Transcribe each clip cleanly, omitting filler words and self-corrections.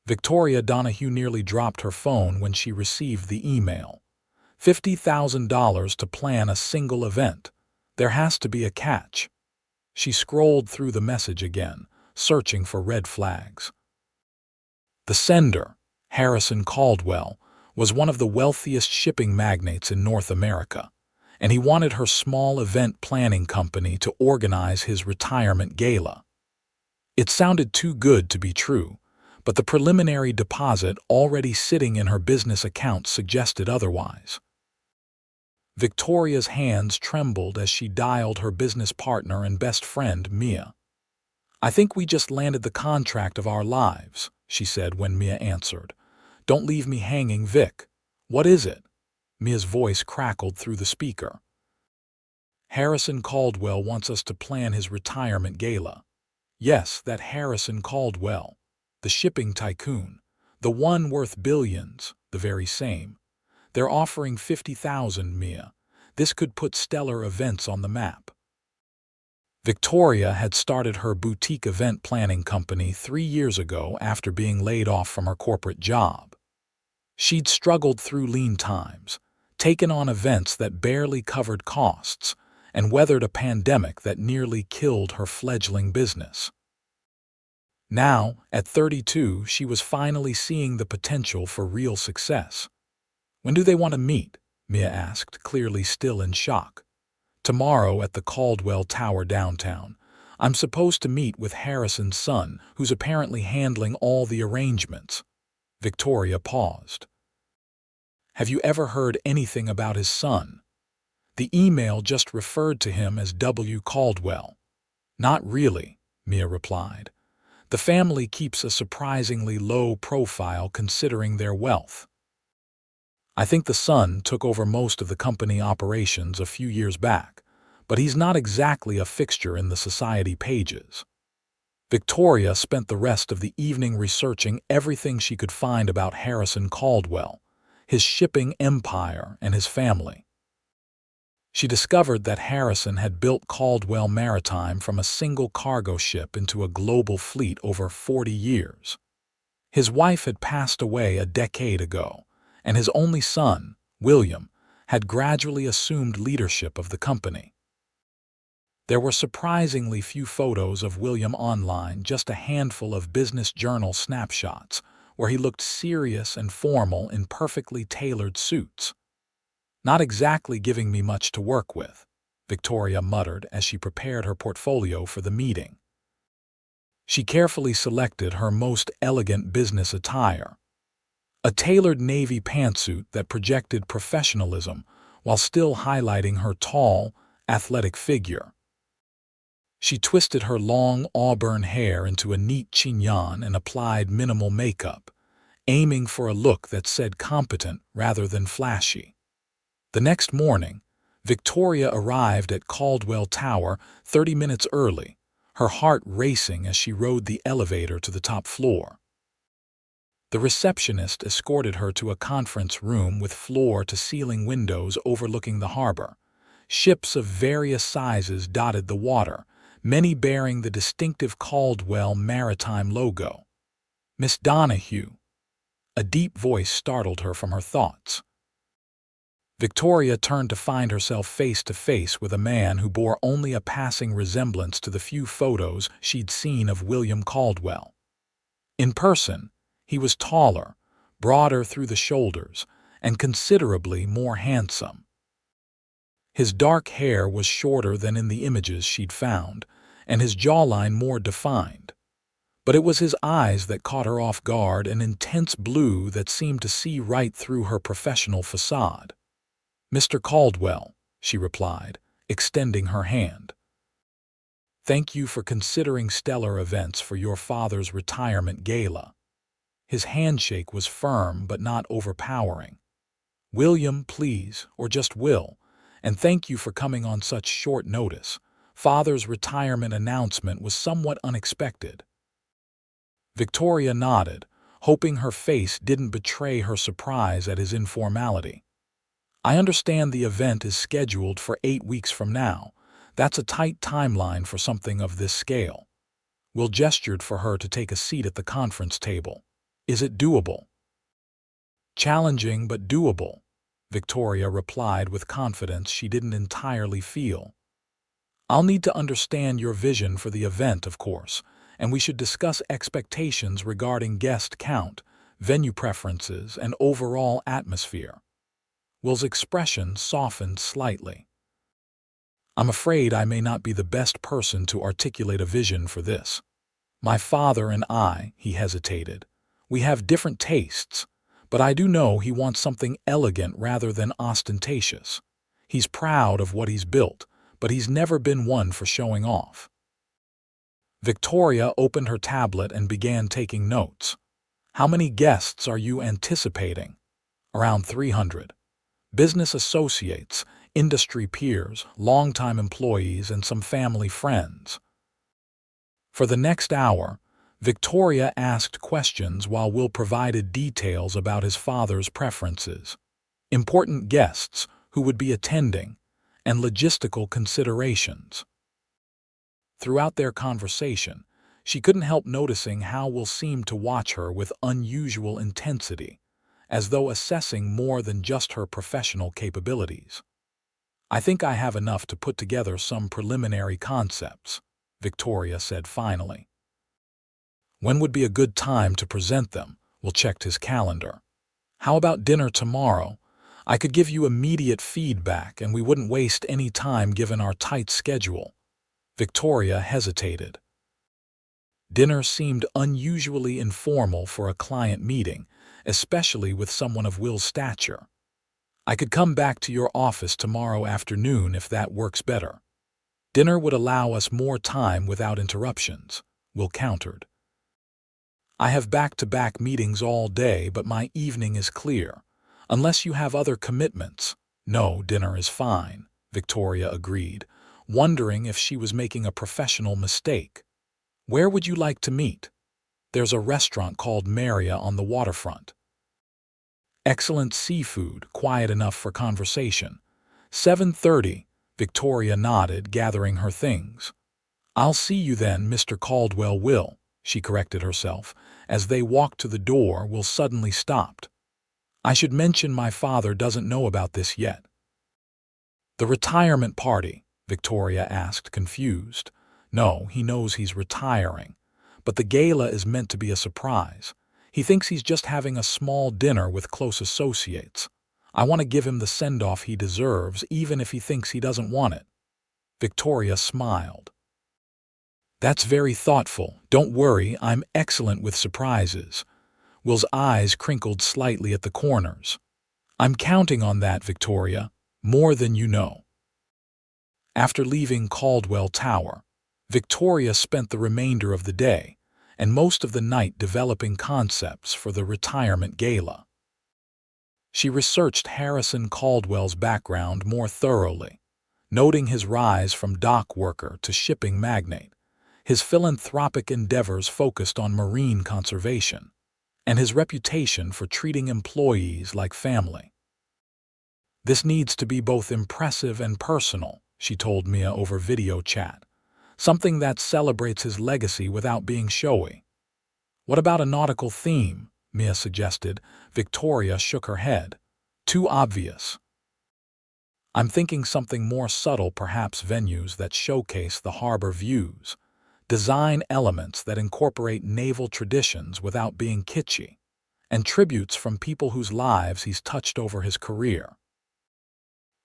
Victoria Donahue nearly dropped her phone when she received the email. $50,000 to plan a single event. There has to be a catch. She scrolled through the message again, searching for red flags. The sender, Harrison Caldwell, was one of the wealthiest shipping magnates in North America, and he wanted her small event planning company to organize his retirement gala. It sounded too good to be true, but the preliminary deposit already sitting in her business account suggested otherwise. Victoria's hands trembled as she dialed her business partner and best friend, Mia. "I think we just landed the contract of our lives," she said when Mia answered. "Don't leave me hanging, Vic. What is it?" Mia's voice crackled through the speaker. "Harrison Caldwell wants us to plan his retirement gala." Yes, that Harrison Caldwell. The shipping tycoon. The one worth billions, the very same. They're offering $50,000, Mia. This could put stellar events on the map. Victoria had started her boutique event planning company 3 years ago after being laid off from her corporate job. She'd struggled through lean times, taken on events that barely covered costs, and weathered a pandemic that nearly killed her fledgling business. Now, at 32, she was finally seeing the potential for real success. "When do they want to meet?" Mia asked, clearly still in shock. "Tomorrow at the Caldwell Tower downtown. I'm supposed to meet with Harrison's son, who's apparently handling all the arrangements." Victoria paused. "Have you ever heard anything about his son?" The email just referred to him as W. Caldwell. "Not really," Mia replied. "The family keeps a surprisingly low profile considering their wealth. I think the son took over most of the company operations a few years back, but he's not exactly a fixture in the society pages." Victoria spent the rest of the evening researching everything she could find about Harrison Caldwell, his shipping empire, and his family. She discovered that Harrison had built Caldwell Maritime from a single cargo ship into a global fleet over 40 years. His wife had passed away a decade ago, and his only son, William, had gradually assumed leadership of the company. There were surprisingly few photos of William online, just a handful of business journal snapshots, where he looked serious and formal in perfectly tailored suits. "Not exactly giving me much to work with," Victoria muttered as she prepared her portfolio for the meeting. She carefully selected her most elegant business attire. A tailored navy pantsuit that projected professionalism while still highlighting her tall, athletic figure. She twisted her long auburn hair into a neat chignon and applied minimal makeup, aiming for a look that said competent rather than flashy. The next morning, Victoria arrived at Caldwell Tower 30 minutes early, her heart racing as she rode the elevator to the top floor. The receptionist escorted her to a conference room with floor-to-ceiling windows overlooking the harbor. Ships of various sizes dotted the water, many bearing the distinctive Caldwell Maritime logo. "Miss Donahue." A deep voice startled her from her thoughts. Victoria turned to find herself face to face with a man who bore only a passing resemblance to the few photos she'd seen of William Caldwell. In person, he was taller, broader through the shoulders, and considerably more handsome. His dark hair was shorter than in the images she'd found, and his jawline more defined. But it was his eyes that caught her off guard, an intense blue that seemed to see right through her professional facade. "Mr. Caldwell," she replied, extending her hand. "Thank you for considering stellar events for your father's retirement gala." His handshake was firm but not overpowering. "William, please, or just Will, and thank you for coming on such short notice. Father's retirement announcement was somewhat unexpected." Victoria nodded, hoping her face didn't betray her surprise at his informality. "I understand the event is scheduled for 8 weeks from now. That's a tight timeline for something of this scale." Will gestured for her to take a seat at the conference table. Is it doable? Challenging but doable, Victoria replied with confidence she didn't entirely feel. I'll need to understand your vision for the event, of course, and we should discuss expectations regarding guest count, venue preferences, and overall atmosphere. Will's expression softened slightly. I'm afraid I may not be the best person to articulate a vision for this. My father and I, he hesitated, we have different tastes, but I do know he wants something elegant rather than ostentatious. He's proud of what he's built, but he's never been one for showing off. Victoria opened her tablet and began taking notes. How many guests are you anticipating? Around 300. Business associates, industry peers, longtime employees, and some family friends. For the next hour, Victoria asked questions while Will provided details about his father's preferences, important guests who would be attending, and logistical considerations. Throughout their conversation, she couldn't help noticing how Will seemed to watch her with unusual intensity, as though assessing more than just her professional capabilities. I think I have enough to put together some preliminary concepts, Victoria said finally. When would be a good time to present them? Will checked his calendar. How about dinner tomorrow? I could give you immediate feedback and we wouldn't waste any time given our tight schedule. Victoria hesitated. Dinner seemed unusually informal for a client meeting, especially with someone of Will's stature. I could come back to your office tomorrow afternoon if that works better. Dinner would allow us more time without interruptions, Will countered. I have back-to-back meetings all day, but my evening is clear. Unless you have other commitments. No, dinner is fine, Victoria agreed, wondering if she was making a professional mistake. Where would you like to meet? There's a restaurant called Maria on the waterfront. Excellent seafood, quiet enough for conversation. 7:30, Victoria nodded, gathering her things. I'll see you then, Mr. Caldwell. Will, she corrected herself. As they walked to the door, Will suddenly stopped. I should mention my father doesn't know about this yet. The retirement party, Victoria asked, confused. No, he knows he's retiring, but the gala is meant to be a surprise. He thinks he's just having a small dinner with close associates. I want to give him the send-off he deserves, even if he thinks he doesn't want it. Victoria smiled. That's very thoughtful. Don't worry, I'm excellent with surprises. Will's eyes crinkled slightly at the corners. I'm counting on that, Victoria, more than you know. After leaving Caldwell Tower, Victoria spent the remainder of the day and most of the night developing concepts for the retirement gala. She researched Harrison Caldwell's background more thoroughly, noting his rise from dock worker to shipping magnate, his philanthropic endeavors focused on marine conservation, and his reputation for treating employees like family. This needs to be both impressive and personal, she told Mia over video chat, something that celebrates his legacy without being showy. What about a nautical theme? Mia suggested. Victoria shook her head. Too obvious. I'm thinking something more subtle, perhaps venues that showcase the harbor views, design elements that incorporate naval traditions without being kitschy, and tributes from people whose lives he's touched over his career.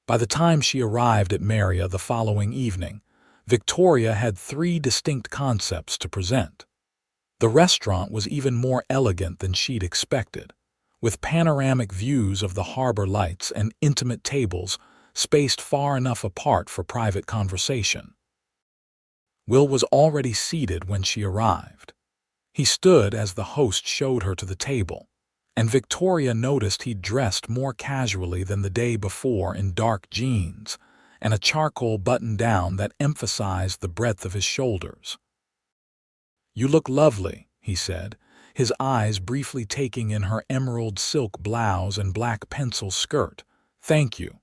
By the time she arrived at Maria the following evening, Victoria had 3 distinct concepts to present. The restaurant was even more elegant than she'd expected, with panoramic views of the harbor lights and intimate tables spaced far enough apart for private conversation. Will was already seated when she arrived. He stood as the host showed her to the table, and Victoria noticed he'd dressed more casually than the day before in dark jeans and a charcoal button-down that emphasized the breadth of his shoulders. You look lovely, he said, his eyes briefly taking in her emerald silk blouse and black pencil skirt. Thank you.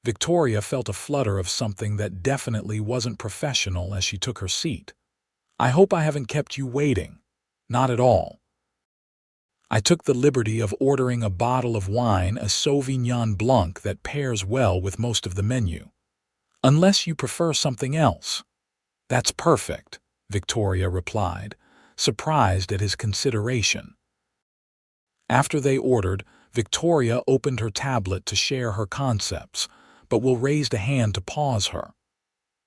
Victoria felt a flutter of something that definitely wasn't professional as she took her seat. I hope I haven't kept you waiting. Not at all. I took the liberty of ordering a bottle of wine, a Sauvignon Blanc that pairs well with most of the menu. Unless you prefer something else. That's perfect, Victoria replied, surprised at his consideration. After they ordered, Victoria opened her tablet to share her concepts, but Will raised a hand to pause her.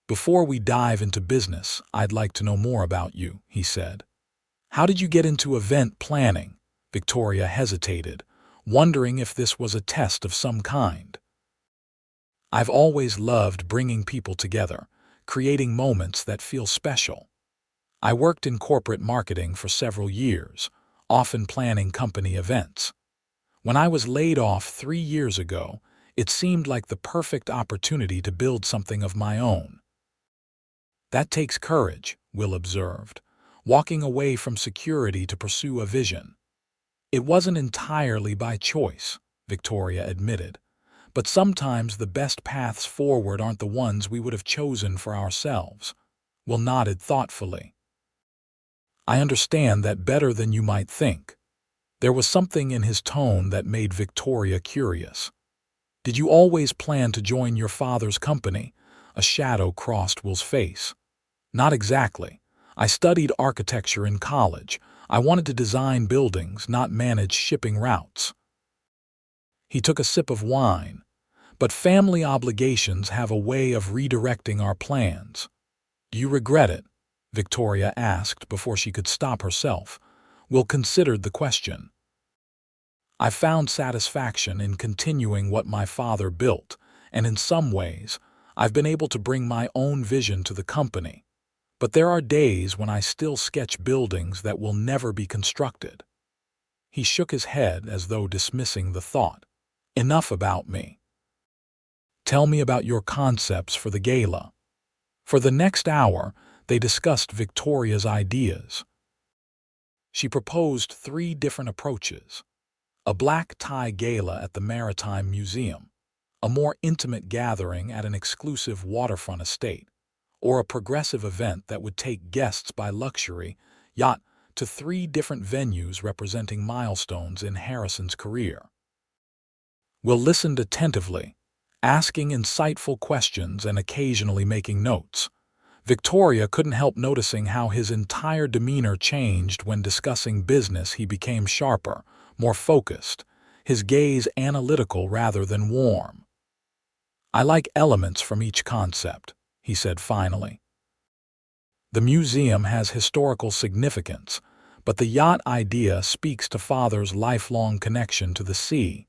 Before we dive into business, I'd like to know more about you, he said. How did you get into event planning? Victoria hesitated, wondering if this was a test of some kind. I've always loved bringing people together, creating moments that feel special. I worked in corporate marketing for several years, often planning company events. When I was laid off 3 years ago, it seemed like the perfect opportunity to build something of my own. That takes courage, Will observed, walking away from security to pursue a vision. It wasn't entirely by choice, Victoria admitted, but sometimes the best paths forward aren't the ones we would have chosen for ourselves. Will nodded thoughtfully. I understand that better than you might think. There was something in his tone that made Victoria curious. Did you always plan to join your father's company? A shadow crossed Will's face. Not exactly. I studied architecture in college. I wanted to design buildings, not manage shipping routes. He took a sip of wine. But family obligations have a way of redirecting our plans. Do you regret it? Victoria asked before she could stop herself. Will considered the question. I found satisfaction in continuing what my father built, and in some ways, I've been able to bring my own vision to the company. But there are days when I still sketch buildings that will never be constructed. He shook his head as though dismissing the thought. Enough about me. Tell me about your concepts for the gala. For the next hour, they discussed Victoria's ideas. She proposed 3 different approaches. A black tie gala at the Maritime Museum, a more intimate gathering at an exclusive waterfront estate, or a progressive event that would take guests by luxury yacht to 3 different venues representing milestones in Harrison's career. Will listened attentively, asking insightful questions and occasionally making notes. Victoria couldn't help noticing how his entire demeanor changed when discussing business. He became sharper, more focused, his gaze analytical rather than warm. I like elements from each concept, he said finally. The museum has historical significance, but the yacht idea speaks to Father's lifelong connection to the sea.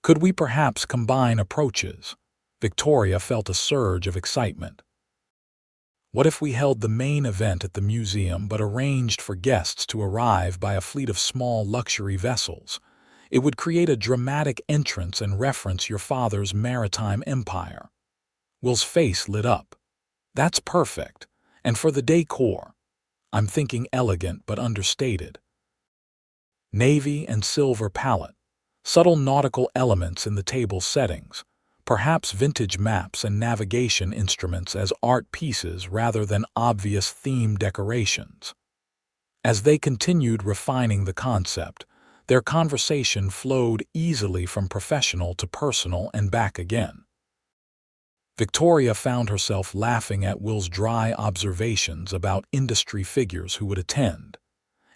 Could we perhaps combine approaches? Victoria felt a surge of excitement. What if we held the main event at the museum but arranged for guests to arrive by a fleet of small luxury vessels? It would create a dramatic entrance and reference your father's maritime empire. Will's face lit up. That's perfect. And for the decor, I'm thinking elegant but understated. Navy and silver palette. Subtle nautical elements in the table settings, perhaps vintage maps and navigation instruments as art pieces rather than obvious theme decorations. As they continued refining the concept, their conversation flowed easily from professional to personal and back again. Victoria found herself laughing at Will's dry observations about industry figures who would attend,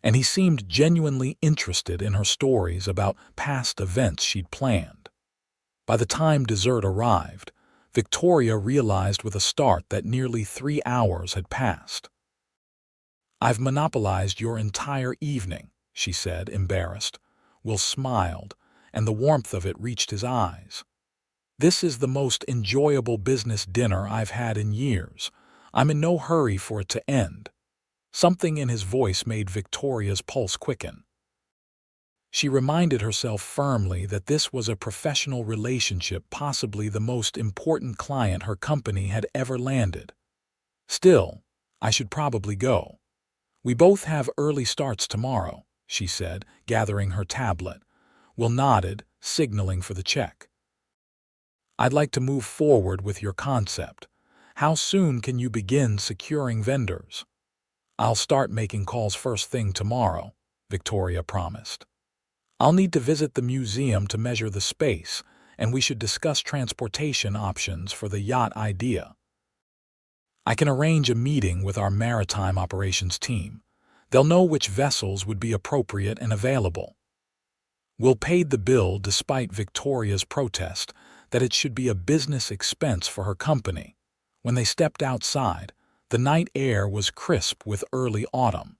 and he seemed genuinely interested in her stories about past events she'd planned. By the time dessert arrived, Victoria realized with a start that nearly 3 hours had passed. I've monopolized your entire evening, she said, embarrassed. Will smiled, and the warmth of it reached his eyes. This is the most enjoyable business dinner I've had in years. I'm in no hurry for it to end. Something in his voice made Victoria's pulse quicken. She reminded herself firmly that this was a professional relationship, possibly the most important client her company had ever landed. Still, I should probably go. We both have early starts tomorrow, she said, gathering her tablet. Will nodded, signaling for the check. I'd like to move forward with your concept. How soon can you begin securing vendors? I'll start making calls first thing tomorrow, Victoria promised. I'll need to visit the museum to measure the space, and we should discuss transportation options for the yacht idea. I can arrange a meeting with our maritime operations team. They'll know which vessels would be appropriate and available. Will paid the bill despite Victoria's protest that it should be a business expense for her company. When they stepped outside, the night air was crisp with early autumn.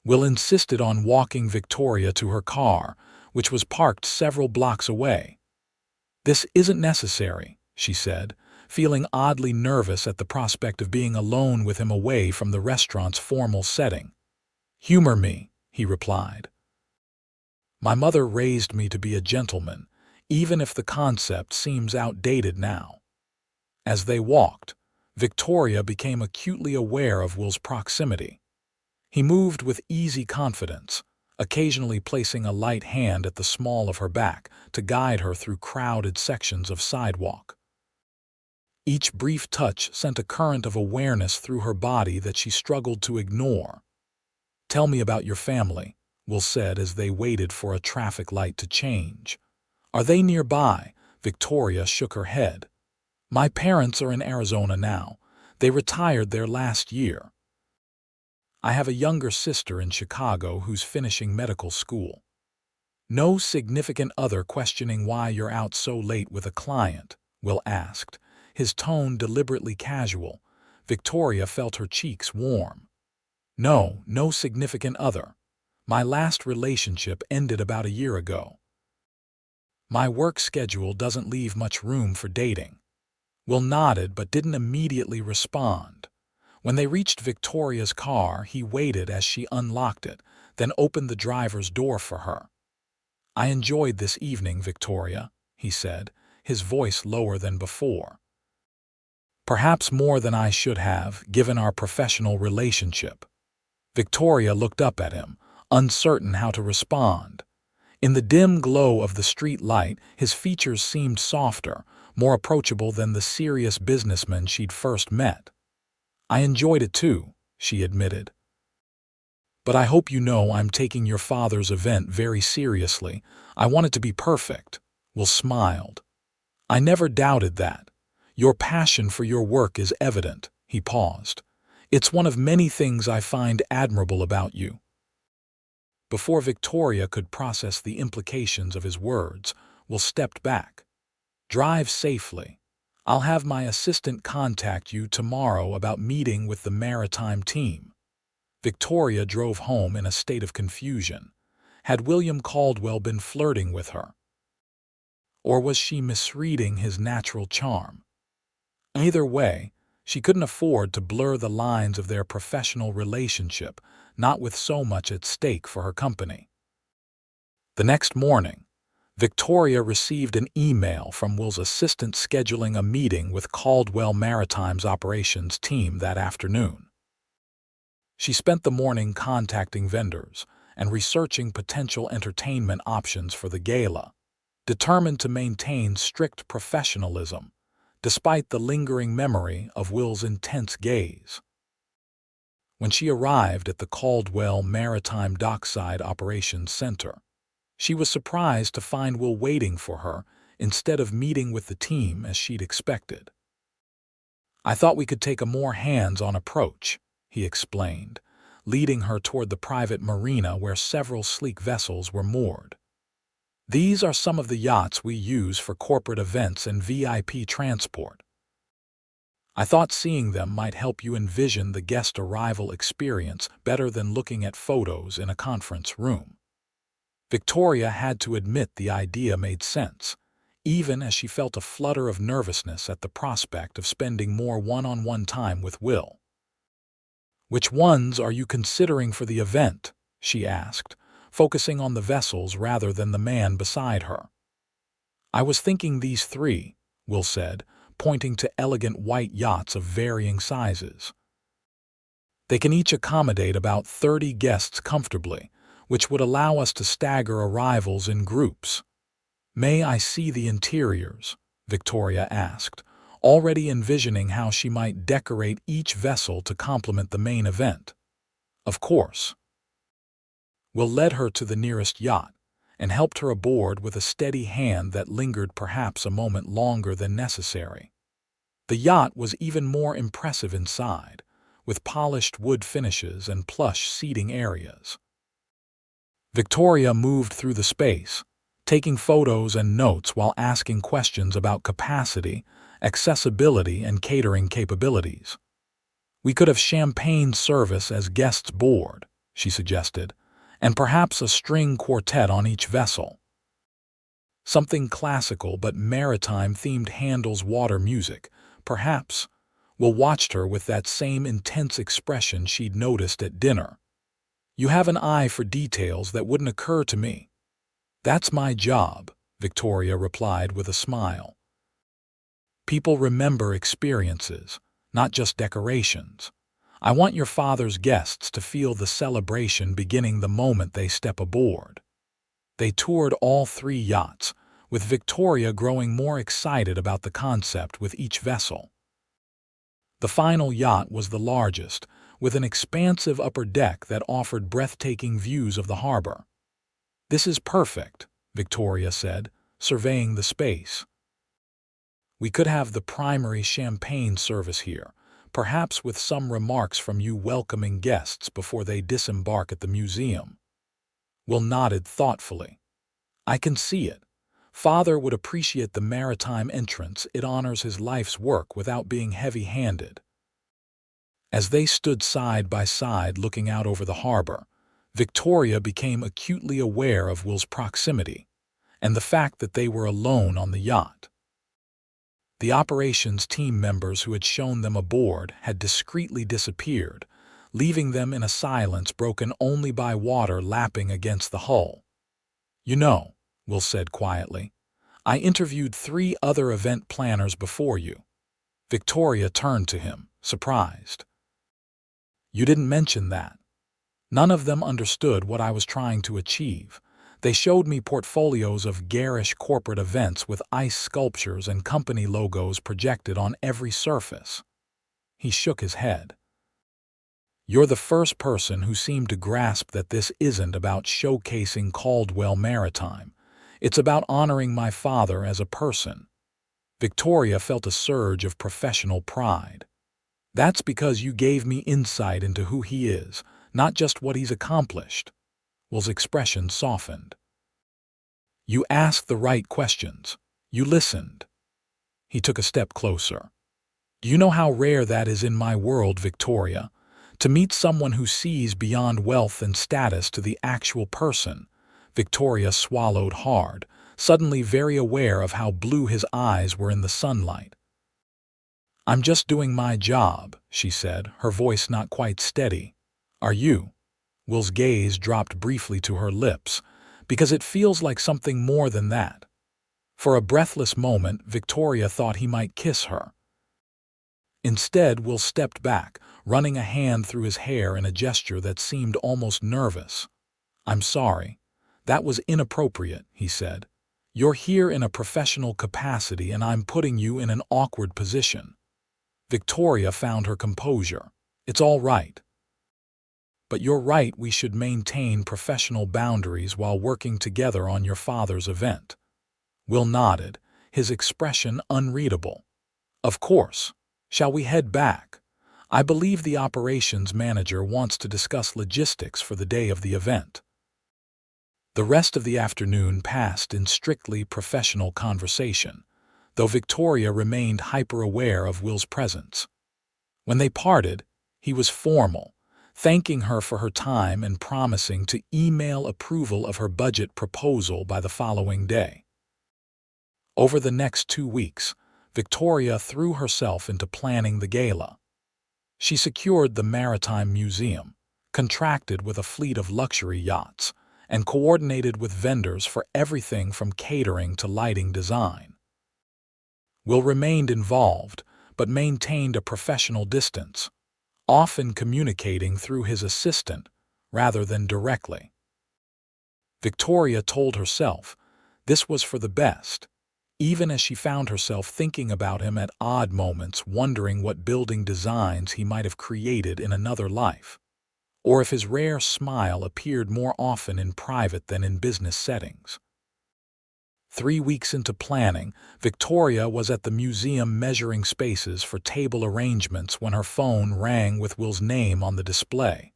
Will insisted on walking Victoria to her car, which was parked several blocks away. "This isn't necessary," she said, feeling oddly nervous at the prospect of being alone with him away from the restaurant's formal setting. "Humor me," he replied. "My mother raised me to be a gentleman, even if the concept seems outdated now." As they walked, Victoria became acutely aware of Will's proximity. He moved with easy confidence, occasionally placing a light hand at the small of her back to guide her through crowded sections of sidewalk. Each brief touch sent a current of awareness through her body that she struggled to ignore. "Tell me about your family," Will said as they waited for a traffic light to change. "Are they nearby?" Victoria shook her head. "My parents are in Arizona now. They retired there last year. I have a younger sister in Chicago who's finishing medical school." "No significant other questioning why you're out so late with a client?" Will asked, his tone deliberately casual. Victoria felt her cheeks warm. "No, no significant other. My last relationship ended about a year ago. My work schedule doesn't leave much room for dating." Will nodded but didn't immediately respond. When they reached Victoria's car, he waited as she unlocked it, then opened the driver's door for her. "I enjoyed this evening, Victoria," he said, his voice lower than before. "Perhaps more than I should have, given our professional relationship." Victoria looked up at him, uncertain how to respond. In the dim glow of the street light, his features seemed softer, more approachable than the serious businessman she'd first met. "I enjoyed it too," she admitted. "But I hope you know I'm taking your father's event very seriously. I want it to be perfect." Will smiled. "I never doubted that. Your passion for your work is evident." He paused. "It's one of many things I find admirable about you." Before Victoria could process the implications of his words, Will stepped back. "Drive safely. I'll have my assistant contact you tomorrow about meeting with the maritime team." Victoria drove home in a state of confusion. Had William Caldwell been flirting with her? Or was she misreading his natural charm? Either way, she couldn't afford to blur the lines of their professional relationship, not with so much at stake for her company. The next morning, Victoria received an email from Will's assistant scheduling a meeting with Caldwell Maritime's operations team that afternoon. She spent the morning contacting vendors and researching potential entertainment options for the gala, determined to maintain strict professionalism, despite the lingering memory of Will's intense gaze. When she arrived at the Caldwell Maritime Dockside Operations Center, she was surprised to find Will waiting for her instead of meeting with the team as she'd expected. "I thought we could take a more hands-on approach," he explained, leading her toward the private marina where several sleek vessels were moored. "These are some of the yachts we use for corporate events and VIP transport. I thought seeing them might help you envision the guest arrival experience better than looking at photos in a conference room." Victoria had to admit the idea made sense, even as she felt a flutter of nervousness at the prospect of spending more one-on-one time with Will. "Which ones are you considering for the event?" she asked, focusing on the vessels rather than the man beside her. "I was thinking these three," Will said, pointing to elegant white yachts of varying sizes. "They can each accommodate about 30 guests comfortably, which would allow us to stagger arrivals in groups." "May I see the interiors?" Victoria asked, already envisioning how she might decorate each vessel to complement the main event. "Of course." Will led her to the nearest yacht, and helped her aboard with a steady hand that lingered perhaps a moment longer than necessary. The yacht was even more impressive inside, with polished wood finishes and plush seating areas. Victoria moved through the space, taking photos and notes while asking questions about capacity, accessibility, and catering capabilities. "We could have champagne service as guests board," she suggested, "and perhaps a string quartet on each vessel. Something classical but maritime-themed Handel's water music, perhaps." Will watched her with that same intense expression she'd noticed at dinner. "You have an eye for details that wouldn't occur to me." "That's my job," Victoria replied with a smile. "People remember experiences, not just decorations. I want your father's guests to feel the celebration beginning the moment they step aboard." They toured all 3 yachts, with Victoria growing more excited about the concept with each vessel. The final yacht was the largest, with an expansive upper deck that offered breathtaking views of the harbor. "This is perfect," Victoria said, surveying the space. "We could have the primary champagne service here, perhaps with some remarks from you welcoming guests before they disembark at the museum." Will nodded thoughtfully. "I can see it. Father would appreciate the maritime entrance. It honors his life's work without being heavy-handed." As they stood side by side looking out over the harbor, Victoria became acutely aware of Will's proximity and the fact that they were alone on the yacht. The operations team members who had shown them aboard had discreetly disappeared, leaving them in a silence broken only by water lapping against the hull. "You know," Will said quietly, "I interviewed 3 other event planners before you." Victoria turned to him, surprised. "You didn't mention that." "None of them understood what I was trying to achieve. They showed me portfolios of garish corporate events with ice sculptures and company logos projected on every surface." He shook his head. "You're the first person who seemed to grasp that this isn't about showcasing Caldwell Maritime. It's about honoring my father as a person." Victoria felt a surge of professional pride. "That's because you gave me insight into who he is, not just what he's accomplished." Will's expression softened. "You asked the right questions. You listened." He took a step closer. "Do you know how rare that is in my world, Victoria? To meet someone who sees beyond wealth and status to the actual person." Victoria swallowed hard, suddenly very aware of how blue his eyes were in the sunlight. "I'm just doing my job," she said, her voice not quite steady. "Are you?" Will's gaze dropped briefly to her lips, "because it feels like something more than that." For a breathless moment, Victoria thought he might kiss her. Instead, Will stepped back, running a hand through his hair in a gesture that seemed almost nervous. "I'm sorry. That was inappropriate," he said. "You're here in a professional capacity and I'm putting you in an awkward position." Victoria found her composure. "It's all right." "But you're right, we should maintain professional boundaries while working together on your father's event." Will nodded, his expression unreadable. "Of course. Shall we head back? I believe the operations manager wants to discuss logistics for the day of the event." The rest of the afternoon passed in strictly professional conversation, though Victoria remained hyper-aware of Will's presence. When they parted, he was formal, thanking her for her time and promising to email approval of her budget proposal by the following day. Over the next 2 weeks, Victoria threw herself into planning the gala. She secured the Maritime Museum, contracted with a fleet of luxury yachts, and coordinated with vendors for everything from catering to lighting design. Will remained involved, but maintained a professional distance, often communicating through his assistant rather than directly. Victoria told herself this was for the best, even as she found herself thinking about him at odd moments, wondering what building designs he might have created in another life. or if his rare smile appeared more often in private than in business settings. 3 weeks into planning, Victoria was at the museum measuring spaces for table arrangements when her phone rang with Will's name on the display.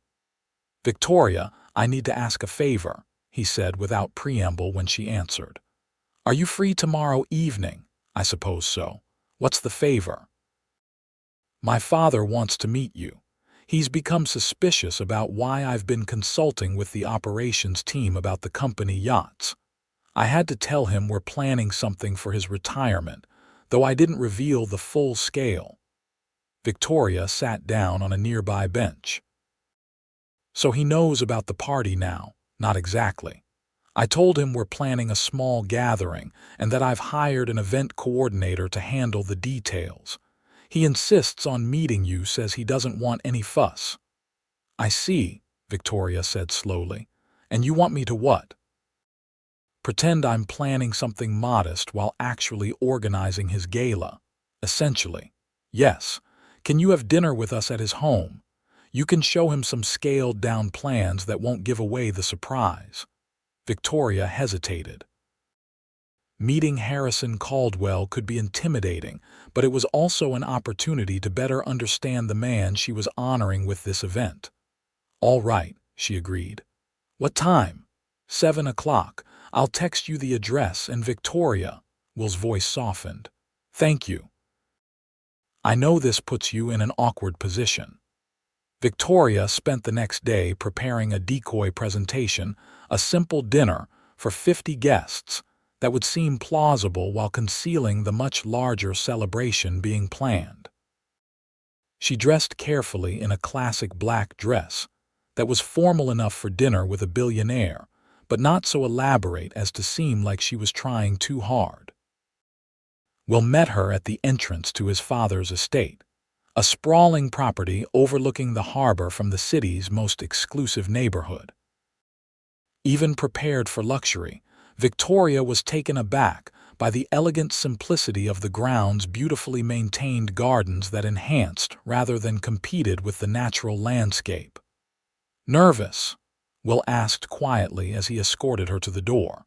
"Victoria, I need to ask a favor," he said without preamble when she answered. "Are you free tomorrow evening?" "I suppose so. What's the favor?" "My father wants to meet you. He's become suspicious about why I've been consulting with the operations team about the company yachts. I had to tell him we're planning something for his retirement, though I didn't reveal the full scale." Victoria sat down on a nearby bench. "So he knows about the party now?" "Not exactly. I told him we're planning a small gathering and that I've hired an event coordinator to handle the details. He insists on meeting you, says he doesn't want any fuss." "I see," Victoria said slowly. "And you want me to what?" "Pretend I'm planning something modest while actually organizing his gala. Essentially. Yes. Can you have dinner with us at his home? You can show him some scaled-down plans that won't give away the surprise." Victoria hesitated. Meeting Harrison Caldwell could be intimidating, but it was also an opportunity to better understand the man she was honoring with this event. "All right," she agreed. "What time?" 7 o'clock. I'll text you the address." And Victoria, Will's voice softened. "Thank you. I know this puts you in an awkward position." Victoria spent the next day preparing a decoy presentation, a simple dinner for 50 guests that would seem plausible while concealing the much larger celebration being planned. She dressed carefully in a classic black dress that was formal enough for dinner with a billionaire, but not so elaborate as to seem like she was trying too hard. Will met her at the entrance to his father's estate, a sprawling property overlooking the harbor from the city's most exclusive neighborhood. Even prepared for luxury, Victoria was taken aback by the elegant simplicity of the grounds' beautifully maintained gardens that enhanced rather than competed with the natural landscape. "Nervous?" Will asked quietly as he escorted her to the door.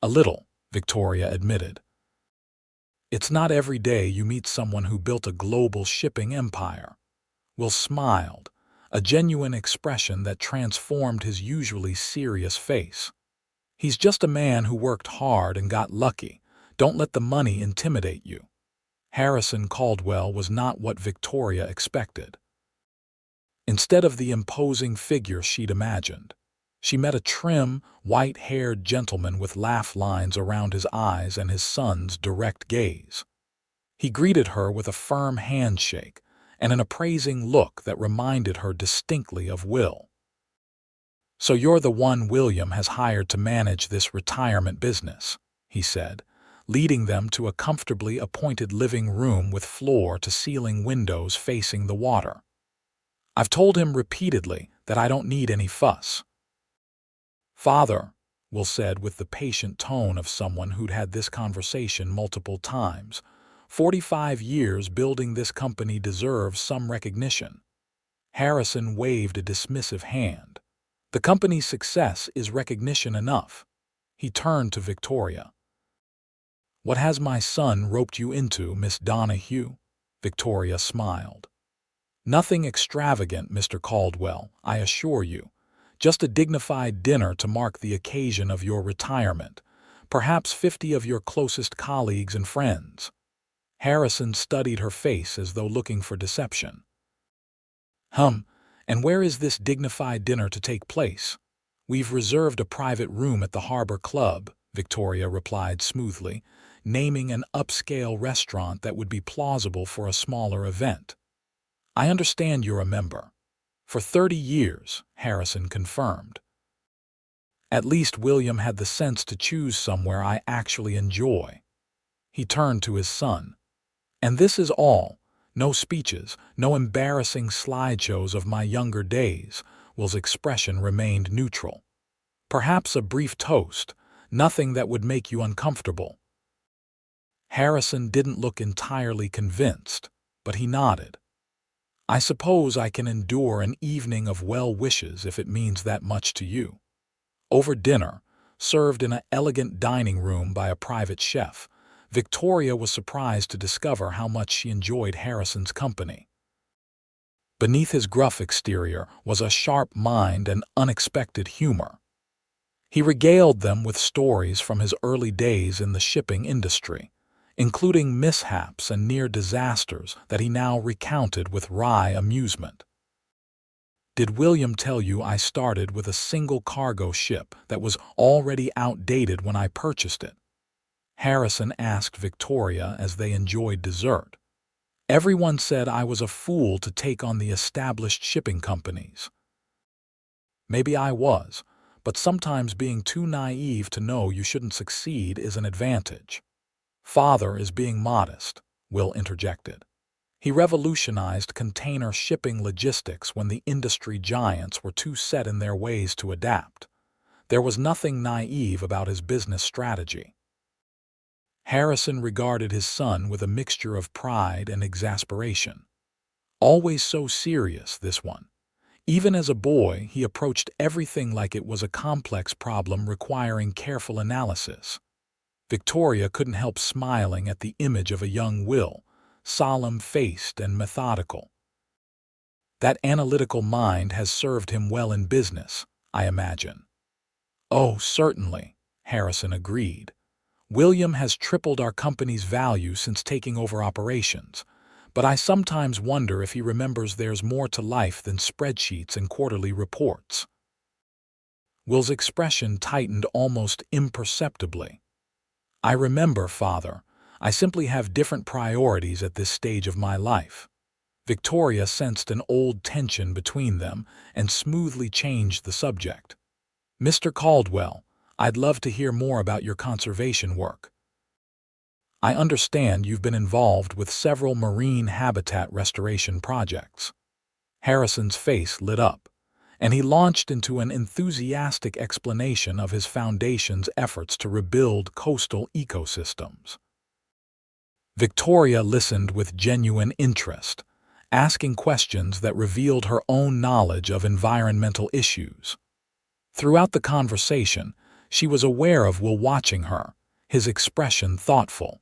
"A little," Victoria admitted. "It's not every day you meet someone who built a global shipping empire." Will smiled, a genuine expression that transformed his usually serious face. "He's just a man who worked hard and got lucky. Don't let the money intimidate you." Harrison Caldwell was not what Victoria expected. Instead of the imposing figure she'd imagined, she met a trim, white-haired gentleman with laugh lines around his eyes and his son's direct gaze. He greeted her with a firm handshake and an appraising look that reminded her distinctly of Will. "So you're the one William has hired to manage this retirement business," he said, leading them to a comfortably appointed living room with floor-to-ceiling windows facing the water. "I've told him repeatedly that I don't need any fuss." "Father," Will said with the patient tone of someone who'd had this conversation multiple times, 45 years building this company deserves some recognition." Harrison waved a dismissive hand. "The company's success is recognition enough." He turned to Victoria. "What has my son roped you into, Miss Donahue?" Victoria smiled. "Nothing extravagant, Mr. Caldwell, I assure you. Just a dignified dinner to mark the occasion of your retirement. Perhaps 50 of your closest colleagues and friends." Harrison studied her face as though looking for deception. And where is this dignified dinner to take place?" "We've reserved a private room at the Harbor Club," Victoria replied smoothly, naming an upscale restaurant that would be plausible for a smaller event. "I understand you're a member." "For 30 years, Harrison confirmed. "At least William had the sense to choose somewhere I actually enjoy." He turned to his son. "And this is all? No speeches, no embarrassing slideshows of my younger days?" Will's expression remained neutral. "Perhaps a brief toast, nothing that would make you uncomfortable." Harrison didn't look entirely convinced, but he nodded. I suppose I can endure an evening of well wishes if it means that much to you. Over dinner, served in an elegant dining room by a private chef, Victoria was surprised to discover how much she enjoyed Harrison's company. Beneath his gruff exterior was a sharp mind and unexpected humor. He regaled them with stories from his early days in the shipping industry, including mishaps and near disasters that he now recounted with wry amusement. "Did William tell you I started with a single cargo ship that was already outdated when I purchased it?" Harrison asked Victoria as they enjoyed dessert. "Everyone said I was a fool to take on the established shipping companies." "Maybe I was, but sometimes being too naive to know you shouldn't succeed is an advantage." "Father is being modest," Will interjected. "He revolutionized container shipping logistics when the industry giants were too set in their ways to adapt. There was nothing naive about his business strategy." Harrison regarded his son with a mixture of pride and exasperation. Always so serious, this one. Even as a boy, he approached everything like it was a complex problem requiring careful analysis. Victoria couldn't help smiling at the image of a young Will, solemn-faced and methodical. "That analytical mind has served him well in business, I imagine." "Oh, certainly," Harrison agreed. "William has tripled our company's value since taking over operations, but I sometimes wonder if he remembers there's more to life than spreadsheets and quarterly reports." Will's expression tightened almost imperceptibly. "I remember, Father. I simply have different priorities at this stage of my life." Victoria sensed an old tension between them and smoothly changed the subject. "Mr. Caldwell, I'd love to hear more about your conservation work. I understand you've been involved with several marine habitat restoration projects." Harrison's face lit up, and he launched into an enthusiastic explanation of his foundation's efforts to rebuild coastal ecosystems. Victoria listened with genuine interest, asking questions that revealed her own knowledge of environmental issues. Throughout the conversation, she was aware of Will watching her, his expression thoughtful.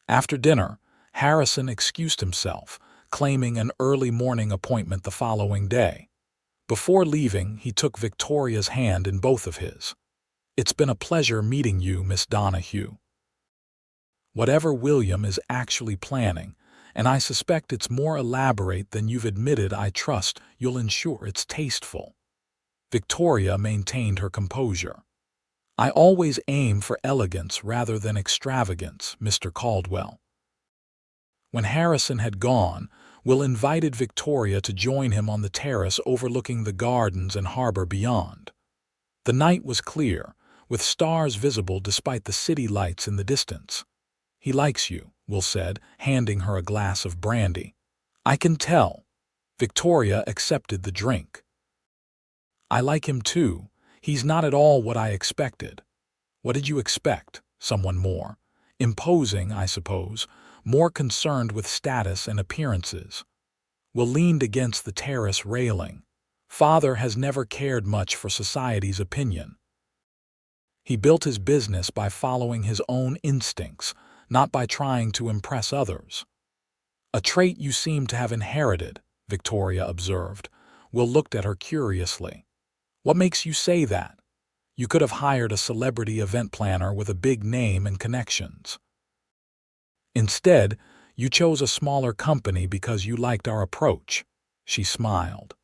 After dinner, Harrison excused himself, claiming an early morning appointment the following day. Before leaving, he took Victoria's hand in both of his. "It's been a pleasure meeting you, Miss Donahue. Whatever William is actually planning, and I suspect it's more elaborate than you've admitted, I trust you'll ensure it's tasteful." Victoria maintained her composure. "I always aim for elegance rather than extravagance, Mr. Caldwell." When Harrison had gone, Will invited Victoria to join him on the terrace overlooking the gardens and harbor beyond. The night was clear, with stars visible despite the city lights in the distance. "He likes you," Will said, handing her a glass of brandy. "I can tell." Victoria accepted the drink. "I like him too. He's not at all what I expected." "What did you expect? Someone more imposing, I suppose, more concerned with status and appearances." Will leaned against the terrace railing. "Father has never cared much for society's opinion. He built his business by following his own instincts, not by trying to impress others." "A trait you seem to have inherited," Victoria observed. Will looked at her curiously. "What makes you say that? You could have hired a celebrity event planner with a big name and connections. Instead, you chose a smaller company because you liked our approach." She smiled.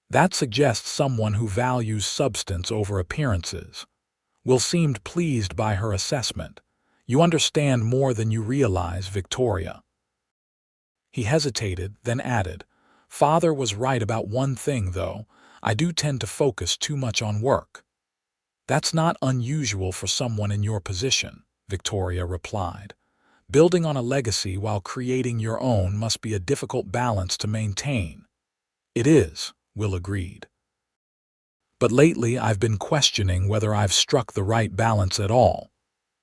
"That suggests someone who values substance over appearances." Will seemed pleased by her assessment. "You understand more than you realize, Victoria." He hesitated, then added, "Father was right about one thing, though. I do tend to focus too much on work." "That's not unusual for someone in your position," Victoria replied. "Building on a legacy while creating your own must be a difficult balance to maintain." "It is," Will agreed. "But lately I've been questioning whether I've struck the right balance at all."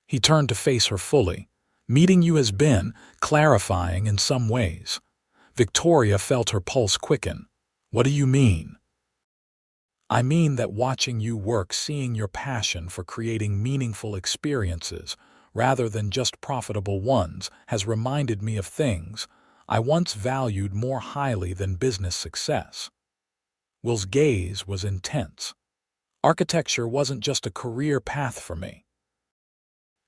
He turned to face her fully. "Meeting you has been clarifying in some ways." Victoria felt her pulse quicken. What do you mean? I mean that watching you work, seeing your passion for creating meaningful experiences rather than just profitable ones, has reminded me of things I once valued more highly than business success. Will's gaze was intense. Architecture wasn't just a career path for me.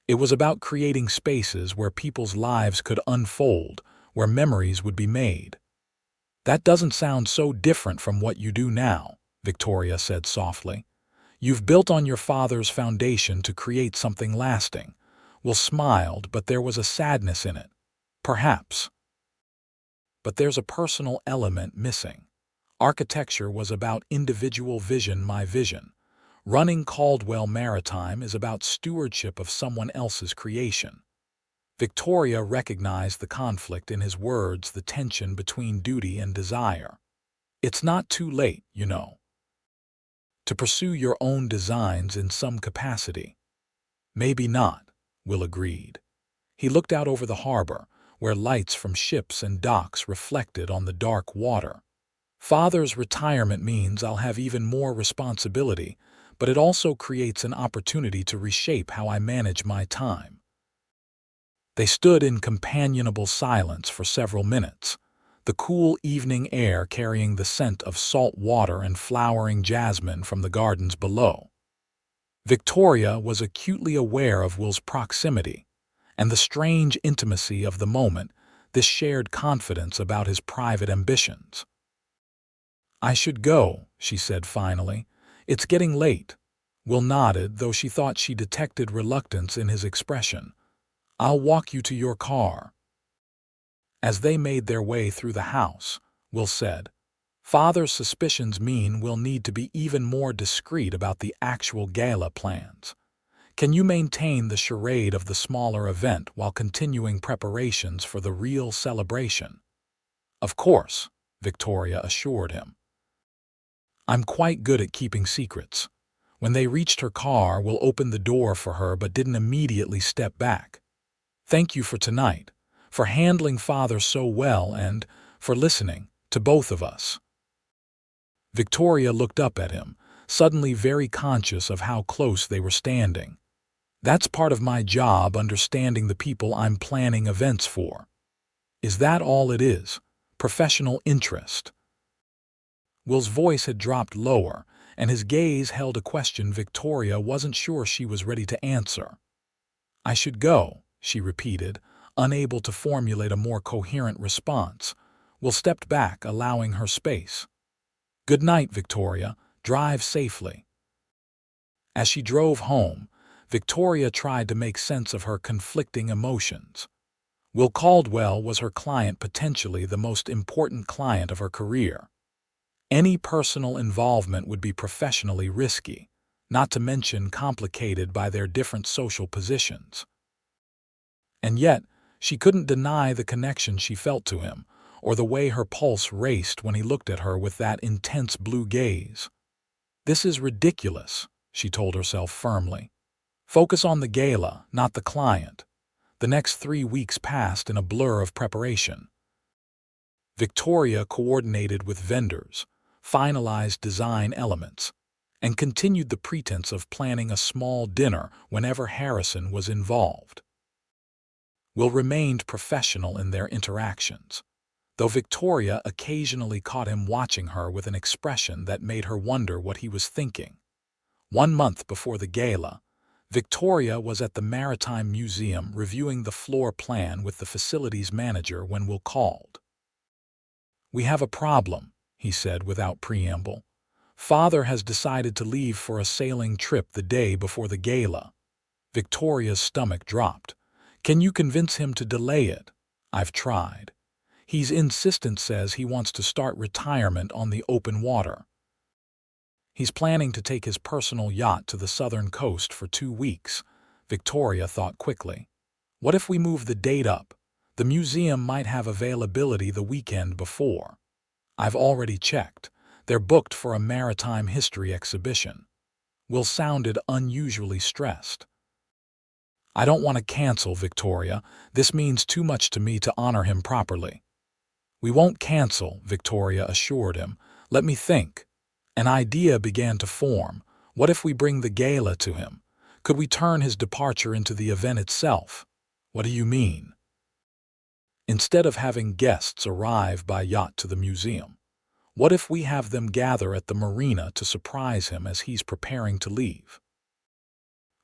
It was about creating spaces where people's lives could unfold, where memories would be made. That doesn't sound so different from what you do now, Victoria said softly. You've built on your father's foundation to create something lasting. Will smiled, but there was a sadness in it. Perhaps. But there's a personal element missing. Architecture was about individual vision, my vision. Running Caldwell Maritime is about stewardship of someone else's creation. Victoria recognized the conflict in his words, the tension between duty and desire. It's not too late, you know, to pursue your own designs in some capacity. Maybe not, Will agreed. He looked out over the harbor, where lights from ships and docks reflected on the dark water. Father's retirement means I'll have even more responsibility, but it also creates an opportunity to reshape how I manage my time. They stood in companionable silence for several minutes, the cool evening air carrying the scent of salt water and flowering jasmine from the gardens below. Victoria was acutely aware of Will's proximity and the strange intimacy of the moment, this shared confidence about his private ambitions. I should go, she said finally. It's getting late. Will nodded, though she thought she detected reluctance in his expression. I'll walk you to your car. As they made their way through the house, Will said, Father's suspicions mean we'll need to be even more discreet about the actual gala plans. Can you maintain the charade of the smaller event while continuing preparations for the real celebration? Of course, Victoria assured him. I'm quite good at keeping secrets. When they reached her car, Will opened the door for her but didn't immediately step back. Thank you for tonight, for handling Father so well and for listening to both of us. Victoria looked up at him, suddenly very conscious of how close they were standing. That's part of my job, understanding the people I'm planning events for. Is that all it is? Professional interest? Will's voice had dropped lower, and his gaze held a question Victoria wasn't sure she was ready to answer. I should go, she repeated, unable to formulate a more coherent response. Will stepped back, allowing her space. Good night, Victoria. Drive safely. As she drove home, Victoria tried to make sense of her conflicting emotions. Will Caldwell was her client, potentially the most important client of her career. Any personal involvement would be professionally risky, not to mention complicated by their different social positions. And yet, she couldn't deny the connection she felt to him, or the way her pulse raced when he looked at her with that intense blue gaze. This is ridiculous, she told herself firmly. Focus on the gala, not the client. The next 3 weeks passed in a blur of preparation. Victoria coordinated with vendors, finalized design elements, and continued the pretense of planning a small dinner whenever Harrison was involved. Will remained professional in their interactions, though Victoria occasionally caught him watching her with an expression that made her wonder what he was thinking. 1 month before the gala, Victoria was at the Maritime Museum reviewing the floor plan with the facilities manager when Will called. We have a problem, he said without preamble. Father has decided to leave for a sailing trip the day before the gala. Victoria's stomach dropped. Can you convince him to delay it? I've tried. He's insistent, says he wants to start retirement on the open water. He's planning to take his personal yacht to the southern coast for 2 weeks, Victoria thought quickly. What if we move the date up? The museum might have availability the weekend before. I've already checked. They're booked for a maritime history exhibition. Will sounded unusually stressed. I don't want to cancel, Victoria. This means too much to me to honor him properly. "We won't cancel," Victoria assured him. "Let me think." An idea began to form. What if we bring the gala to him? Could we turn his departure into the event itself? "What do you mean?" "Instead of having guests arrive by yacht to the museum, what if we have them gather at the marina to surprise him as he's preparing to leave?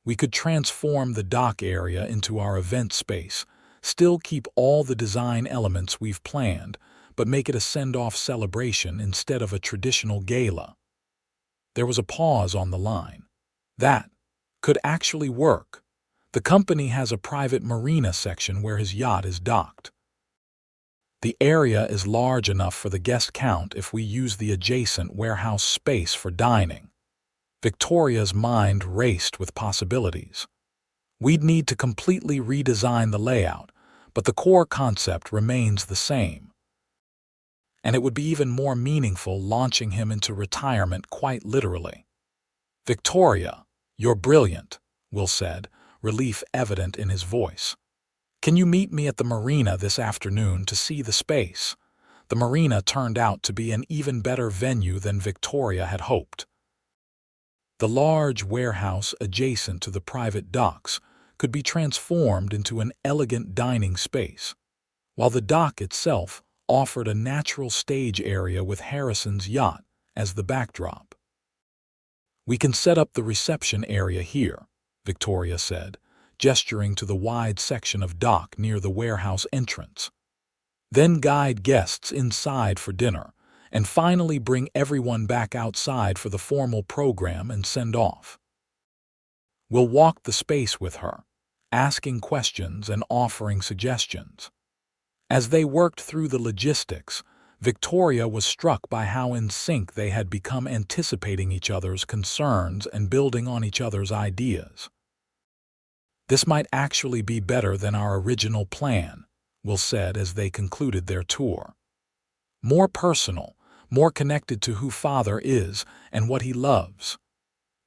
We could transform the dock area into our event space, still keep all the design elements we've planned, but make it a send-off celebration instead of a traditional gala." There was a pause on the line. That could actually work. The company has a private marina section where his yacht is docked. The area is large enough for the guest count if we use the adjacent warehouse space for dining. Victoria's mind raced with possibilities. We'd need to completely redesign the layout, but the core concept remains the same. And it would be even more meaningful launching him into retirement quite literally. "Victoria, you're brilliant," Will said, relief evident in his voice. "Can you meet me at the marina this afternoon to see the space?" The marina turned out to be an even better venue than Victoria had hoped. The large warehouse adjacent to the private docks could be transformed into an elegant dining space, while the dock itself offered a natural stage area with Harrison's yacht as the backdrop. "We can set up the reception area here," Victoria said, gesturing to the wide section of dock near the warehouse entrance. "Then guide guests inside for dinner, and finally bring everyone back outside for the formal program and send off." We'll walk the space with her, asking questions and offering suggestions. As they worked through the logistics, Victoria was struck by how in sync they had become, anticipating each other's concerns and building on each other's ideas. "This might actually be better than our original plan," Will said as they concluded their tour. "More personal, more connected to who Father is and what he loves."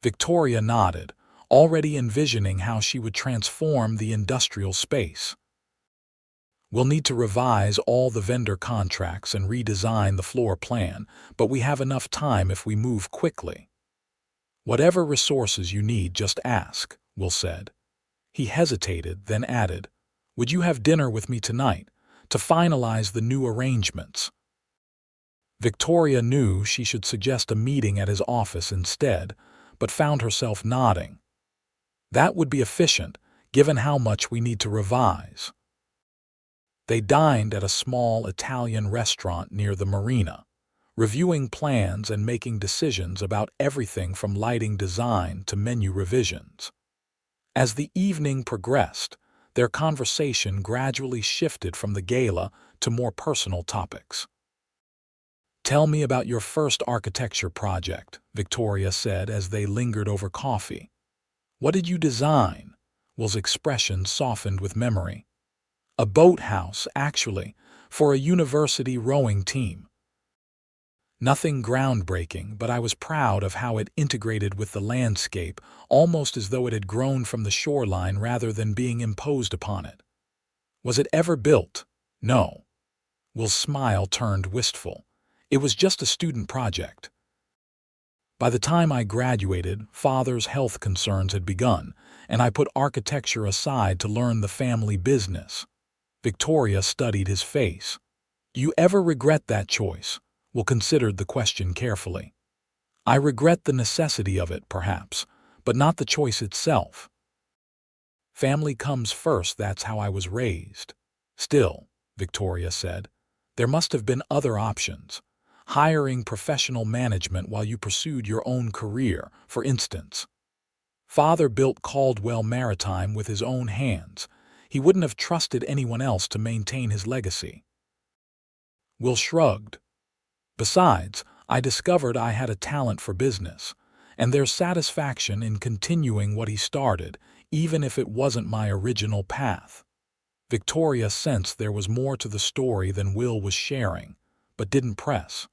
Victoria nodded, already envisioning how she would transform the industrial space. "We'll need to revise all the vendor contracts and redesign the floor plan, but we have enough time if we move quickly." "Whatever resources you need, just ask," Will said. He hesitated, then added, "Would you have dinner with me tonight to finalize the new arrangements?" Victoria knew she should suggest a meeting at his office instead, but found herself nodding. "That would be efficient, given how much we need to revise." They dined at a small Italian restaurant near the marina, reviewing plans and making decisions about everything from lighting design to menu revisions. As the evening progressed, their conversation gradually shifted from the gala to more personal topics. "Tell me about your first architecture project," Victoria said as they lingered over coffee. "What did you design?" Will's expression softened with memory. "A boathouse, actually, for a university rowing team. Nothing groundbreaking, but I was proud of how it integrated with the landscape, almost as though it had grown from the shoreline rather than being imposed upon it." "Was it ever built?" "No." Will's smile turned wistful. "It was just a student project. By the time I graduated, Father's health concerns had begun, and I put architecture aside to learn the family business." Victoria studied his face. "Do you ever regret that choice?" Will considered the question carefully. "I regret the necessity of it, perhaps, but not the choice itself. Family comes first, that's how I was raised." "Still," Victoria said, "there must have been other options. Hiring professional management while you pursued your own career, for instance." "Father built Caldwell Maritime with his own hands. He wouldn't have trusted anyone else to maintain his legacy." Will shrugged. "Besides, I discovered I had a talent for business, and there's satisfaction in continuing what he started, even if it wasn't my original path." Victoria sensed there was more to the story than Will was sharing, but didn't press.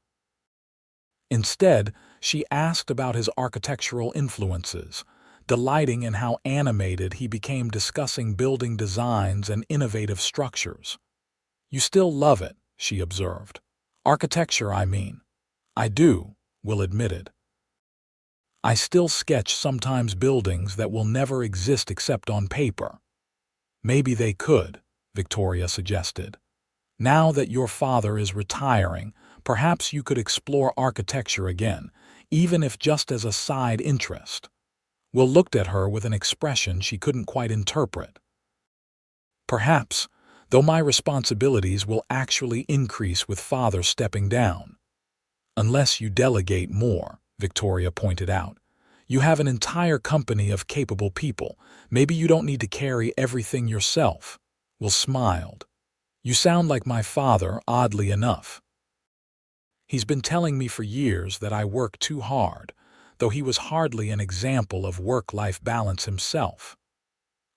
Instead, she asked about his architectural influences, delighting in how animated he became discussing building designs and innovative structures. "You still love it?" she observed. Architecture, I mean. I do, Will admitted. I still sketch sometimes buildings that will never exist except on paper. Maybe they could, Victoria suggested. Now that your father is retiring, perhaps you could explore architecture again, even if just as a side interest. Will looked at her with an expression she couldn't quite interpret. Perhaps, though my responsibilities will actually increase with father stepping down. Unless you delegate more, Victoria pointed out. You have an entire company of capable people. Maybe you don't need to carry everything yourself. Will smiled. You sound like my father, oddly enough. He's been telling me for years that I work too hard, though he was hardly an example of work-life balance himself.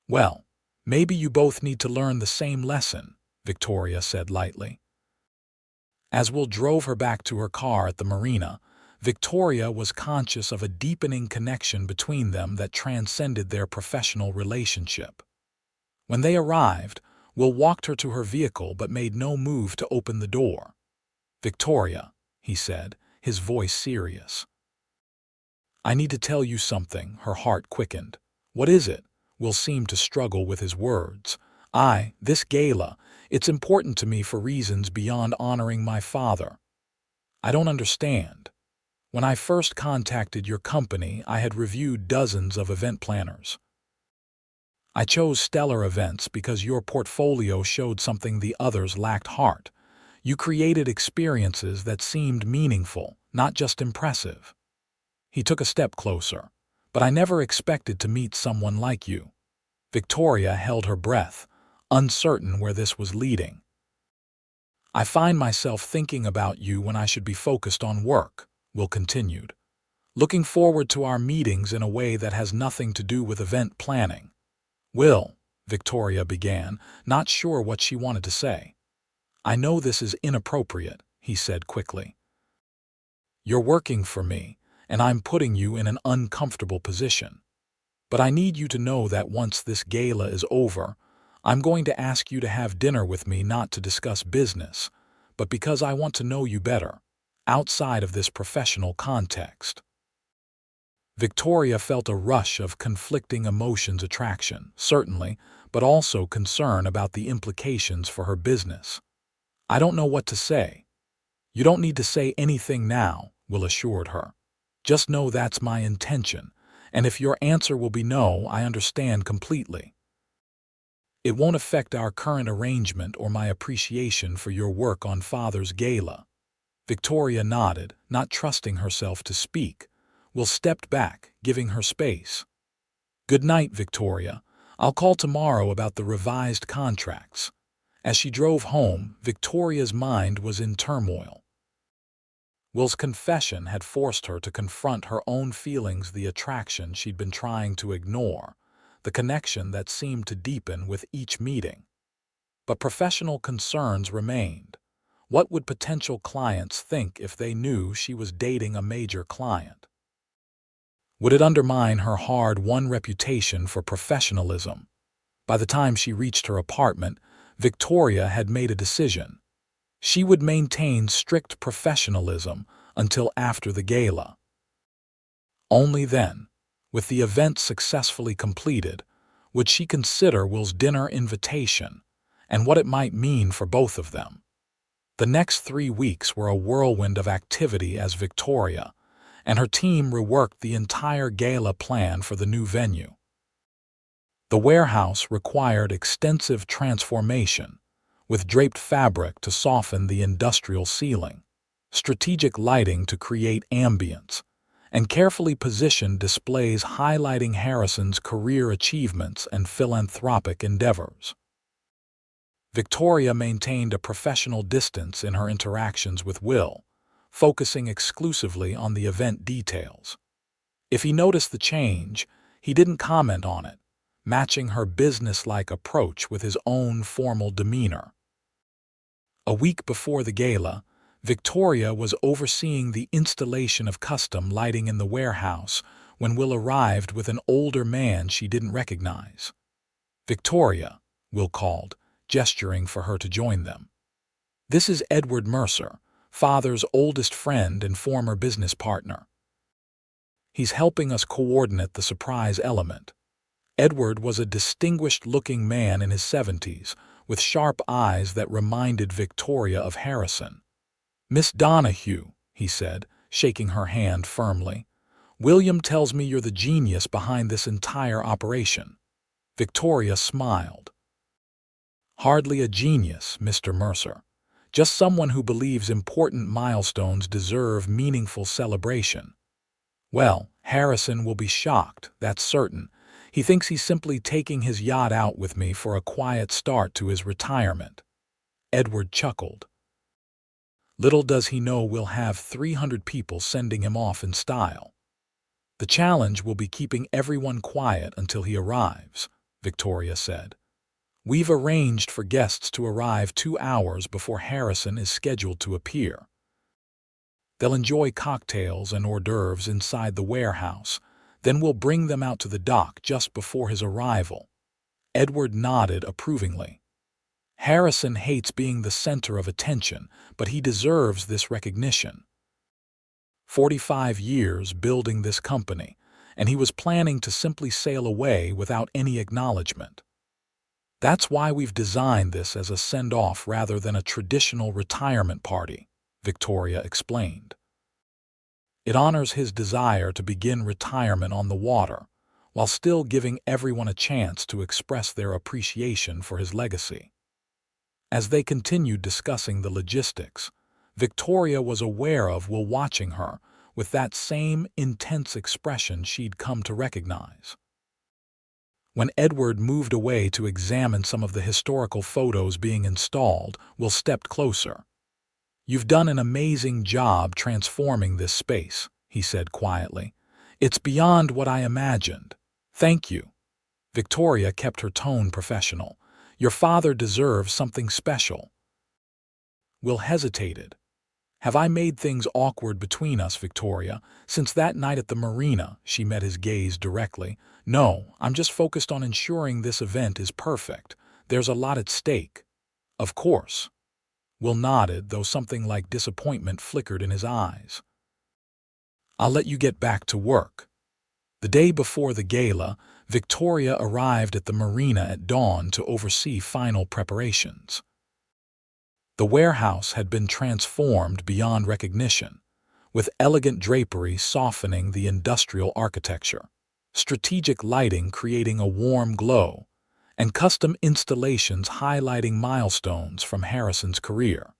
Well, maybe you both need to learn the same lesson, Victoria said lightly. As Will drove her back to her car at the marina, Victoria was conscious of a deepening connection between them that transcended their professional relationship. When they arrived, Will walked her to her vehicle but made no move to open the door. Victoria, he said, his voice serious. I need to tell you something, her heart quickened. What is it? Will seemed to struggle with his words. This gala, it's important to me for reasons beyond honoring my father. I don't understand. When I first contacted your company, I had reviewed dozens of event planners. I chose Stellar Events because your portfolio showed something the others lacked: heart. You created experiences that seemed meaningful, not just impressive. He took a step closer. But I never expected to meet someone like you. Victoria held her breath, uncertain where this was leading. I find myself thinking about you when I should be focused on work, Will continued. Looking forward to our meetings in a way that has nothing to do with event planning. Will, Victoria began, not sure what she wanted to say. I know this is inappropriate, he said quickly. You're working for me, and I'm putting you in an uncomfortable position. But I need you to know that once this gala is over, I'm going to ask you to have dinner with me, not to discuss business, but because I want to know you better, outside of this professional context. Victoria felt a rush of conflicting emotions: attraction, certainly, but also concern about the implications for her business. I don't know what to say. You don't need to say anything now, Will assured her. Just know that's my intention, and if your answer will be no, I understand completely. It won't affect our current arrangement or my appreciation for your work on Father's gala. Victoria nodded, not trusting herself to speak. Will stepped back, giving her space. Good night, Victoria. I'll call tomorrow about the revised contracts. As she drove home, Victoria's mind was in turmoil. Will's confession had forced her to confront her own feelings: the attraction she'd been trying to ignore, the connection that seemed to deepen with each meeting. But professional concerns remained. What would potential clients think if they knew she was dating a major client? Would it undermine her hard-won reputation for professionalism? By the time she reached her apartment, Victoria had made a decision. She would maintain strict professionalism until after the gala. Only then, with the event successfully completed, would she consider Will's dinner invitation and what it might mean for both of them. The next 3 weeks were a whirlwind of activity as Victoria and her team reworked the entire gala plan for the new venue. The warehouse required extensive transformation, with draped fabric to soften the industrial ceiling, strategic lighting to create ambience, and carefully positioned displays highlighting Harrison's career achievements and philanthropic endeavors. Victoria maintained a professional distance in her interactions with Will, focusing exclusively on the event details. If he noticed the change, he didn't comment on it, matching her businesslike approach with his own formal demeanor. A week before the gala, Victoria was overseeing the installation of custom lighting in the warehouse when Will arrived with an older man she didn't recognize. Victoria, Will called, gesturing for her to join them. This is Edward Mercer, Father's oldest friend and former business partner. He's helping us coordinate the surprise element. Edward was a distinguished-looking man in his 70s, with sharp eyes that reminded Victoria of Harrison. "Miss Donahue," he said, shaking her hand firmly, "William tells me you're the genius behind this entire operation." Victoria smiled. "Hardly a genius, Mr. Mercer. Just someone who believes important milestones deserve meaningful celebration." "Well, Harrison will be shocked, that's certain. He thinks he's simply taking his yacht out with me for a quiet start to his retirement." Edward chuckled. "Little does he know we'll have 300 people sending him off in style." "The challenge will be keeping everyone quiet until he arrives," Victoria said. "We've arranged for guests to arrive 2 hours before Harrison is scheduled to appear. They'll enjoy cocktails and hors d'oeuvres inside the warehouse, then we'll bring them out to the dock just before his arrival." Edward nodded approvingly. "Harrison hates being the center of attention, but he deserves this recognition. 45 years building this company, and he was planning to simply sail away without any acknowledgement. That's why we've designed this as a send-off rather than a traditional retirement party," Victoria explained. "It honors his desire to begin retirement on the water, while still giving everyone a chance to express their appreciation for his legacy." As they continued discussing the logistics, Victoria was aware of Will watching her with that same intense expression she'd come to recognize. When Edward moved away to examine some of the historical photos being installed, Will stepped closer. "You've done an amazing job transforming this space," he said quietly. "It's beyond what I imagined." "Thank you." Victoria kept her tone professional. "Your father deserves something special." Will hesitated. "Have I made things awkward between us, Victoria? Since that night at the marina," she met his gaze directly. "No, I'm just focused on ensuring this event is perfect. There's a lot at stake." "Of course." Will nodded, though something like disappointment flickered in his eyes. "I'll let you get back to work." The day before the gala, Victoria arrived at the marina at dawn to oversee final preparations. The warehouse had been transformed beyond recognition, with elegant drapery softening the industrial architecture, strategic lighting creating a warm glow, and custom installations highlighting milestones from Harrison's career.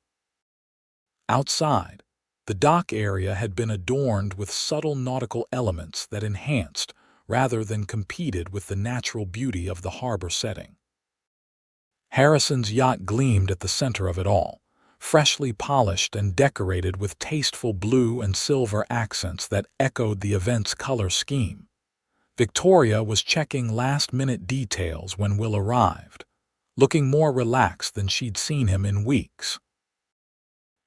Outside, the dock area had been adorned with subtle nautical elements that enhanced, rather than competed with the natural beauty of the harbor setting. Harrison's yacht gleamed at the center of it all, freshly polished and decorated with tasteful blue and silver accents that echoed the event's color scheme. Victoria was checking last-minute details when Will arrived, looking more relaxed than she'd seen him in weeks.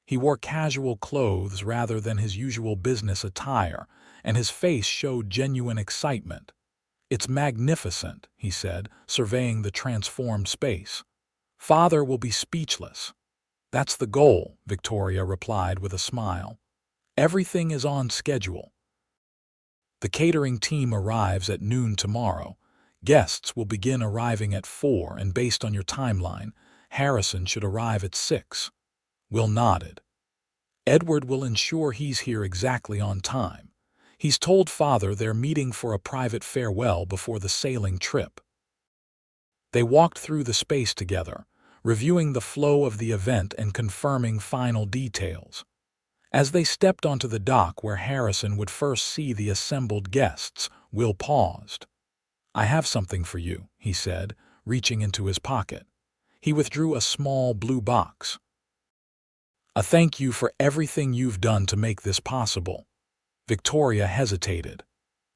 He wore casual clothes rather than his usual business attire, and his face showed genuine excitement. "It's magnificent," he said, surveying the transformed space. "Father will be speechless." "That's the goal," Victoria replied with a smile. "Everything is on schedule. The catering team arrives at noon tomorrow. Guests will begin arriving at 4, and based on your timeline, Harrison should arrive at 6. Will nodded. "Edward will ensure he's here exactly on time. He's told Father they're meeting for a private farewell before the sailing trip." They walked through the space together, reviewing the flow of the event and confirming final details. As they stepped onto the dock where Harrison would first see the assembled guests, Will paused. "I have something for you," he said, reaching into his pocket. He withdrew a small blue box. "A thank you for everything you've done to make this possible." Victoria hesitated.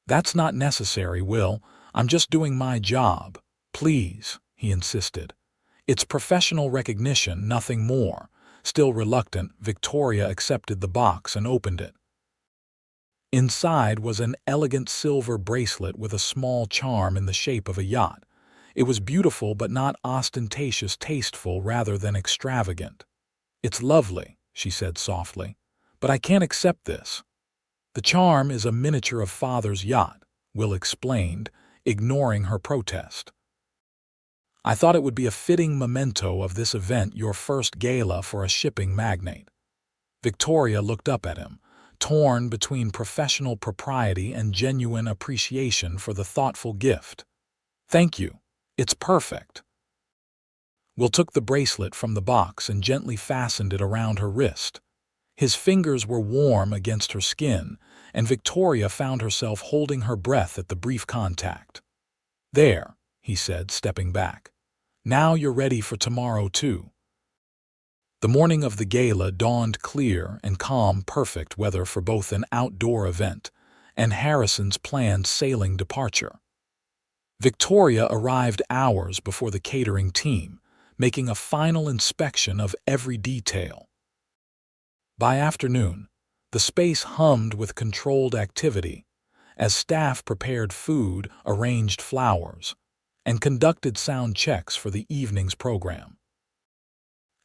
"That's not necessary, Will. I'm just doing my job." "Please," he insisted. "It's professional recognition, nothing more." Still reluctant, Victoria accepted the box and opened it. Inside was an elegant silver bracelet with a small charm in the shape of a yacht. It was beautiful but not ostentatious, tasteful rather than extravagant. "It's lovely," she said softly, "but I can't accept this." "The charm is a miniature of Father's yacht," Will explained, ignoring her protest. "I thought it would be a fitting memento of this event, your first gala for a shipping magnate." Victoria looked up at him, torn between professional propriety and genuine appreciation for the thoughtful gift. "Thank you. It's perfect." Will took the bracelet from the box and gently fastened it around her wrist. His fingers were warm against her skin, and Victoria found herself holding her breath at the brief contact. "There," he said, stepping back. "Now you're ready for tomorrow, too." The morning of the gala dawned clear and calm, perfect weather for both an outdoor event and Harrison's planned sailing departure. Victoria arrived hours before the catering team, making a final inspection of every detail. By afternoon, the space hummed with controlled activity as staff prepared food, arranged flowers, and conducted sound checks for the evening's program.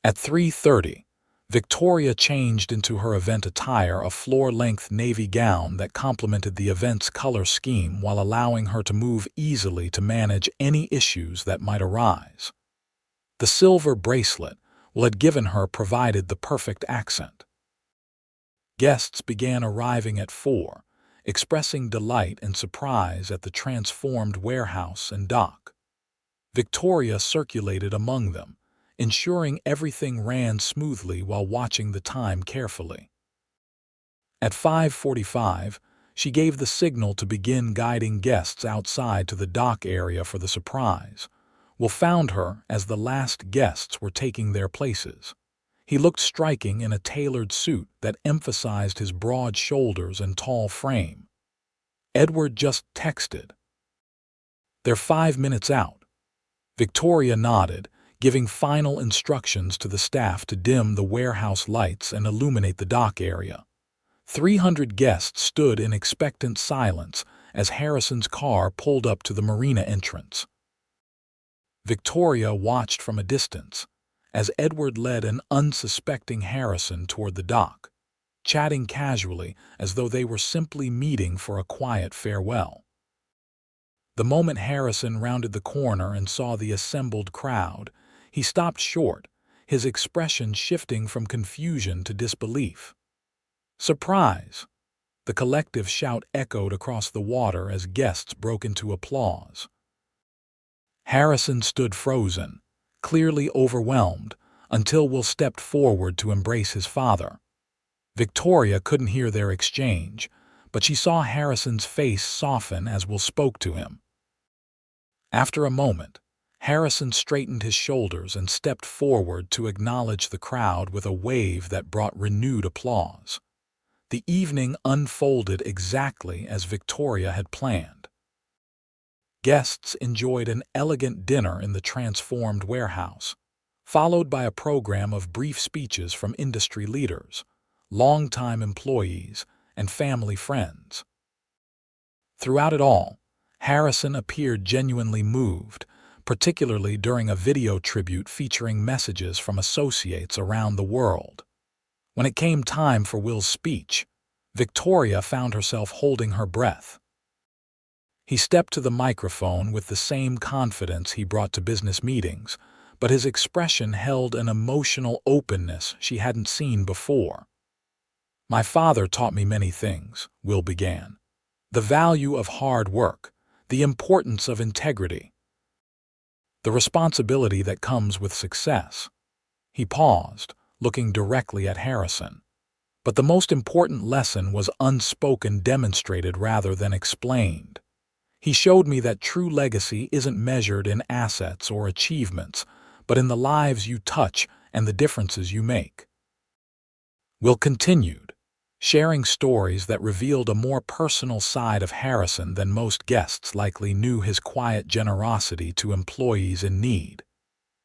At 3:30, Victoria changed into her event attire, a floor-length navy gown that complemented the event's color scheme while allowing her to move easily to manage any issues that might arise. The silver bracelet Will had given her provided the perfect accent. Guests began arriving at 4, expressing delight and surprise at the transformed warehouse and dock. Victoria circulated among them, ensuring everything ran smoothly while watching the time carefully. At 5:45, she gave the signal to begin guiding guests outside to the dock area for the surprise. Will found her as the last guests were taking their places. He looked striking in a tailored suit that emphasized his broad shoulders and tall frame. Edward just texted, "They're 5 minutes out." Victoria nodded, giving final instructions to the staff to dim the warehouse lights and illuminate the dock area. 300 guests stood in expectant silence as Harrison's car pulled up to the marina entrance. Victoria watched from a distance as Edward led an unsuspecting Harrison toward the dock, chatting casually as though they were simply meeting for a quiet farewell. The moment Harrison rounded the corner and saw the assembled crowd, he stopped short, his expression shifting from confusion to disbelief. "Surprise!" The collective shout echoed across the water as guests broke into applause. Harrison stood frozen, clearly overwhelmed, until Will stepped forward to embrace his father. Victoria couldn't hear their exchange, but she saw Harrison's face soften as Will spoke to him. After a moment, Harrison straightened his shoulders and stepped forward to acknowledge the crowd with a wave that brought renewed applause. The evening unfolded exactly as Victoria had planned. Guests enjoyed an elegant dinner in the transformed warehouse, followed by a program of brief speeches from industry leaders, longtime employees, and family friends. Throughout it all, Harrison appeared genuinely moved, particularly during a video tribute featuring messages from associates around the world. When it came time for Will's speech, Victoria found herself holding her breath. He stepped to the microphone with the same confidence he brought to business meetings, but his expression held an emotional openness she hadn't seen before. "My father taught me many things," Will began. "The value of hard work, the importance of integrity, the responsibility that comes with success." He paused, looking directly at Harrison. "But the most important lesson was unspoken, demonstrated rather than explained. He showed me that true legacy isn't measured in assets or achievements, but in the lives you touch and the differences you make." Will continued, sharing stories that revealed a more personal side of Harrison than most guests likely knew: his quiet generosity to employees in need,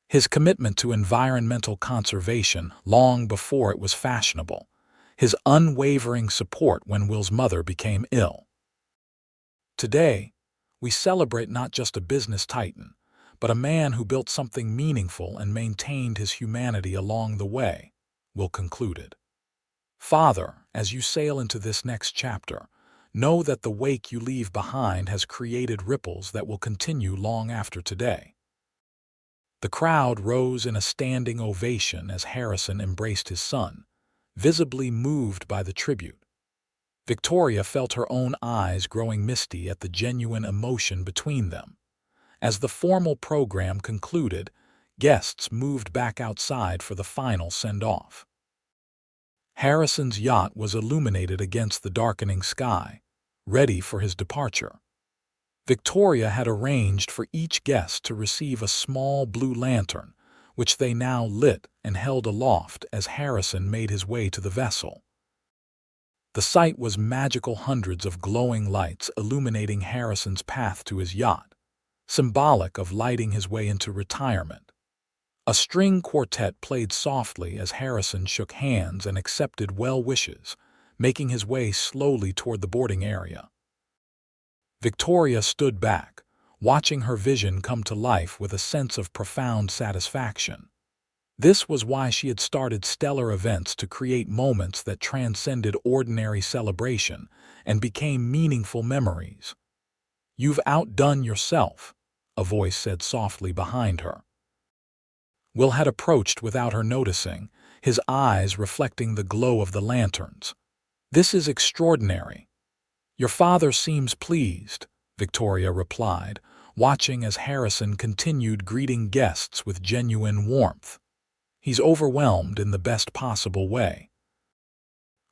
his commitment to environmental conservation long before it was fashionable, his unwavering support when Will's mother became ill. Today, we celebrate not just a business titan, but a man who built something meaningful and maintained his humanity along the way. Will concluded. Father, as you sail into this next chapter, know that the wake you leave behind has created ripples that will continue long after today. The crowd rose in a standing ovation as Harrison embraced his son, visibly moved by the tribute. Victoria felt her own eyes growing misty at the genuine emotion between them. As the formal program concluded, guests moved back outside for the final send-off. Harrison's yacht was illuminated against the darkening sky, ready for his departure. Victoria had arranged for each guest to receive a small blue lantern, which they now lit and held aloft as Harrison made his way to the vessel. The sight was magical, hundreds of glowing lights illuminating Harrison's path to his yacht, symbolic of lighting his way into retirement. A string quartet played softly as Harrison shook hands and accepted well wishes, making his way slowly toward the boarding area. Victoria stood back, watching her vision come to life with a sense of profound satisfaction. This was why she had started Stellar Events, to create moments that transcended ordinary celebration and became meaningful memories. "You've outdone yourself," a voice said softly behind her. Will had approached without her noticing, his eyes reflecting the glow of the lanterns. "This is extraordinary." "Your father seems pleased," Victoria replied, watching as Harrison continued greeting guests with genuine warmth. "He's overwhelmed in the best possible way."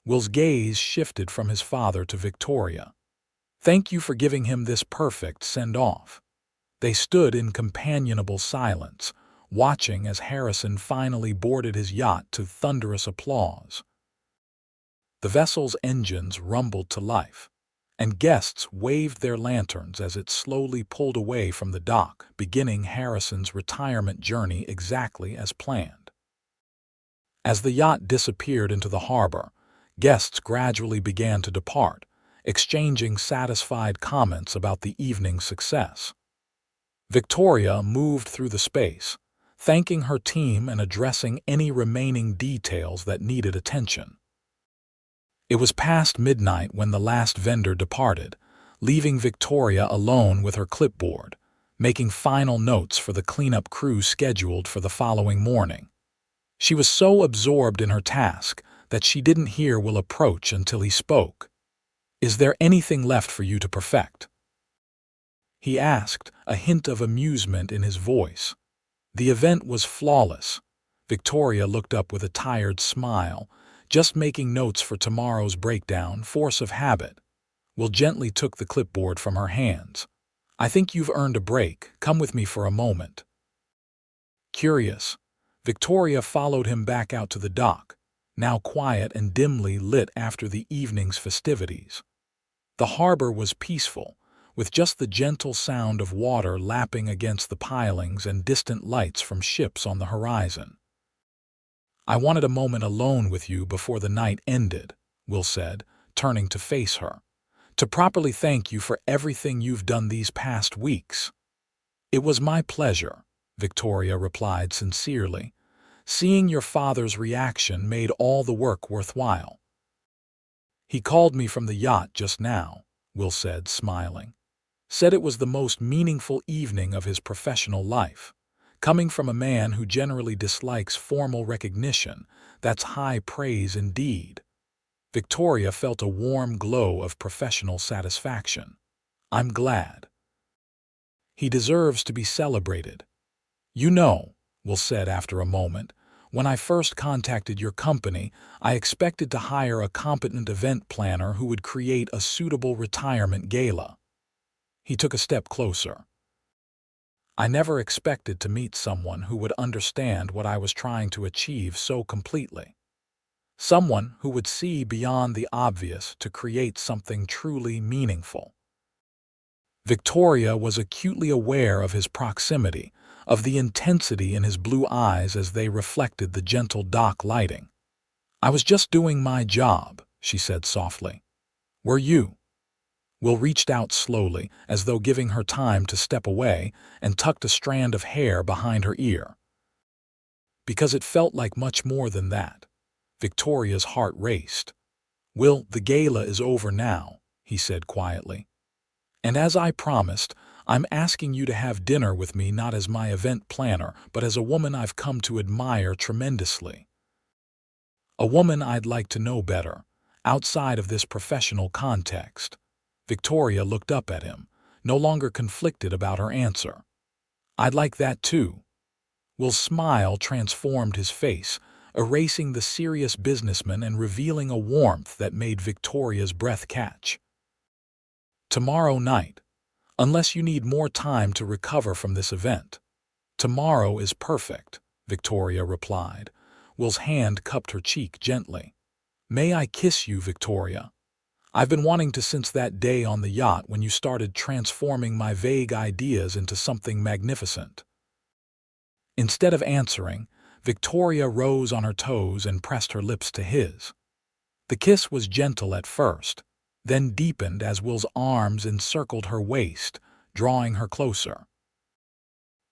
Will's gaze shifted from his father to Victoria. "Thank you for giving him this perfect send-off." They stood in companionable silence, watching as Harrison finally boarded his yacht to thunderous applause. The vessel's engines rumbled to life, and guests waved their lanterns as it slowly pulled away from the dock, beginning Harrison's retirement journey exactly as planned. As the yacht disappeared into the harbor, guests gradually began to depart, exchanging satisfied comments about the evening's success. Victoria moved through the space, thanking her team and addressing any remaining details that needed attention. It was past midnight when the last vendor departed, leaving Victoria alone with her clipboard, making final notes for the cleanup crew scheduled for the following morning. She was so absorbed in her task that she didn't hear Will approach until he spoke. "Is there anything left for you to perfect?" he asked, a hint of amusement in his voice. The event was flawless. Victoria looked up with a tired smile, just making notes for tomorrow's breakdown, force of habit. Will gently took the clipboard from her hands. "I think you've earned a break. Come with me for a moment." Curious, Victoria followed him back out to the dock, now quiet and dimly lit after the evening's festivities. The harbor was peaceful, with just the gentle sound of water lapping against the pilings and distant lights from ships on the horizon. "I wanted a moment alone with you before the night ended," Will said, turning to face her, "to properly thank you for everything you've done these past weeks." "It was my pleasure," Victoria replied sincerely. "Seeing your father's reaction made all the work worthwhile." "He called me from the yacht just now," Will said, smiling. "Said it was the most meaningful evening of his professional life. Coming from a man who generally dislikes formal recognition, that's high praise indeed." Victoria felt a warm glow of professional satisfaction. "I'm glad. He deserves to be celebrated." "You know," Will said after a moment, "when I first contacted your company, I expected to hire a competent event planner who would create a suitable retirement gala." He took a step closer. "I never expected to meet someone who would understand what I was trying to achieve so completely. Someone who would see beyond the obvious to create something truly meaningful." Victoria was acutely aware of his proximity, of the intensity in his blue eyes as they reflected the gentle dock lighting. "I was just doing my job," she said softly. "Were you?" Will reached out slowly, as though giving her time to step away, and tucked a strand of hair behind her ear. "Because it felt like much more than that. Victoria's heart raced. "Will, the gala is over now," he said quietly. "And as I promised, I'm asking you to have dinner with me not as my event planner, but as a woman I've come to admire tremendously. A woman I'd like to know better, outside of this professional context." Victoria looked up at him, no longer conflicted about her answer. "I'd like that too." Will's smile transformed his face, erasing the serious businessman and revealing a warmth that made Victoria's breath catch. "Tomorrow night, unless you need more time to recover from this event." "Tomorrow is perfect," Victoria replied. Will's hand cupped her cheek gently. "May I kiss you, Victoria? I've been wanting to since that day on the yacht when you started transforming my vague ideas into something magnificent." Instead of answering, Victoria rose on her toes and pressed her lips to his. The kiss was gentle at first, then deepened as Will's arms encircled her waist, drawing her closer.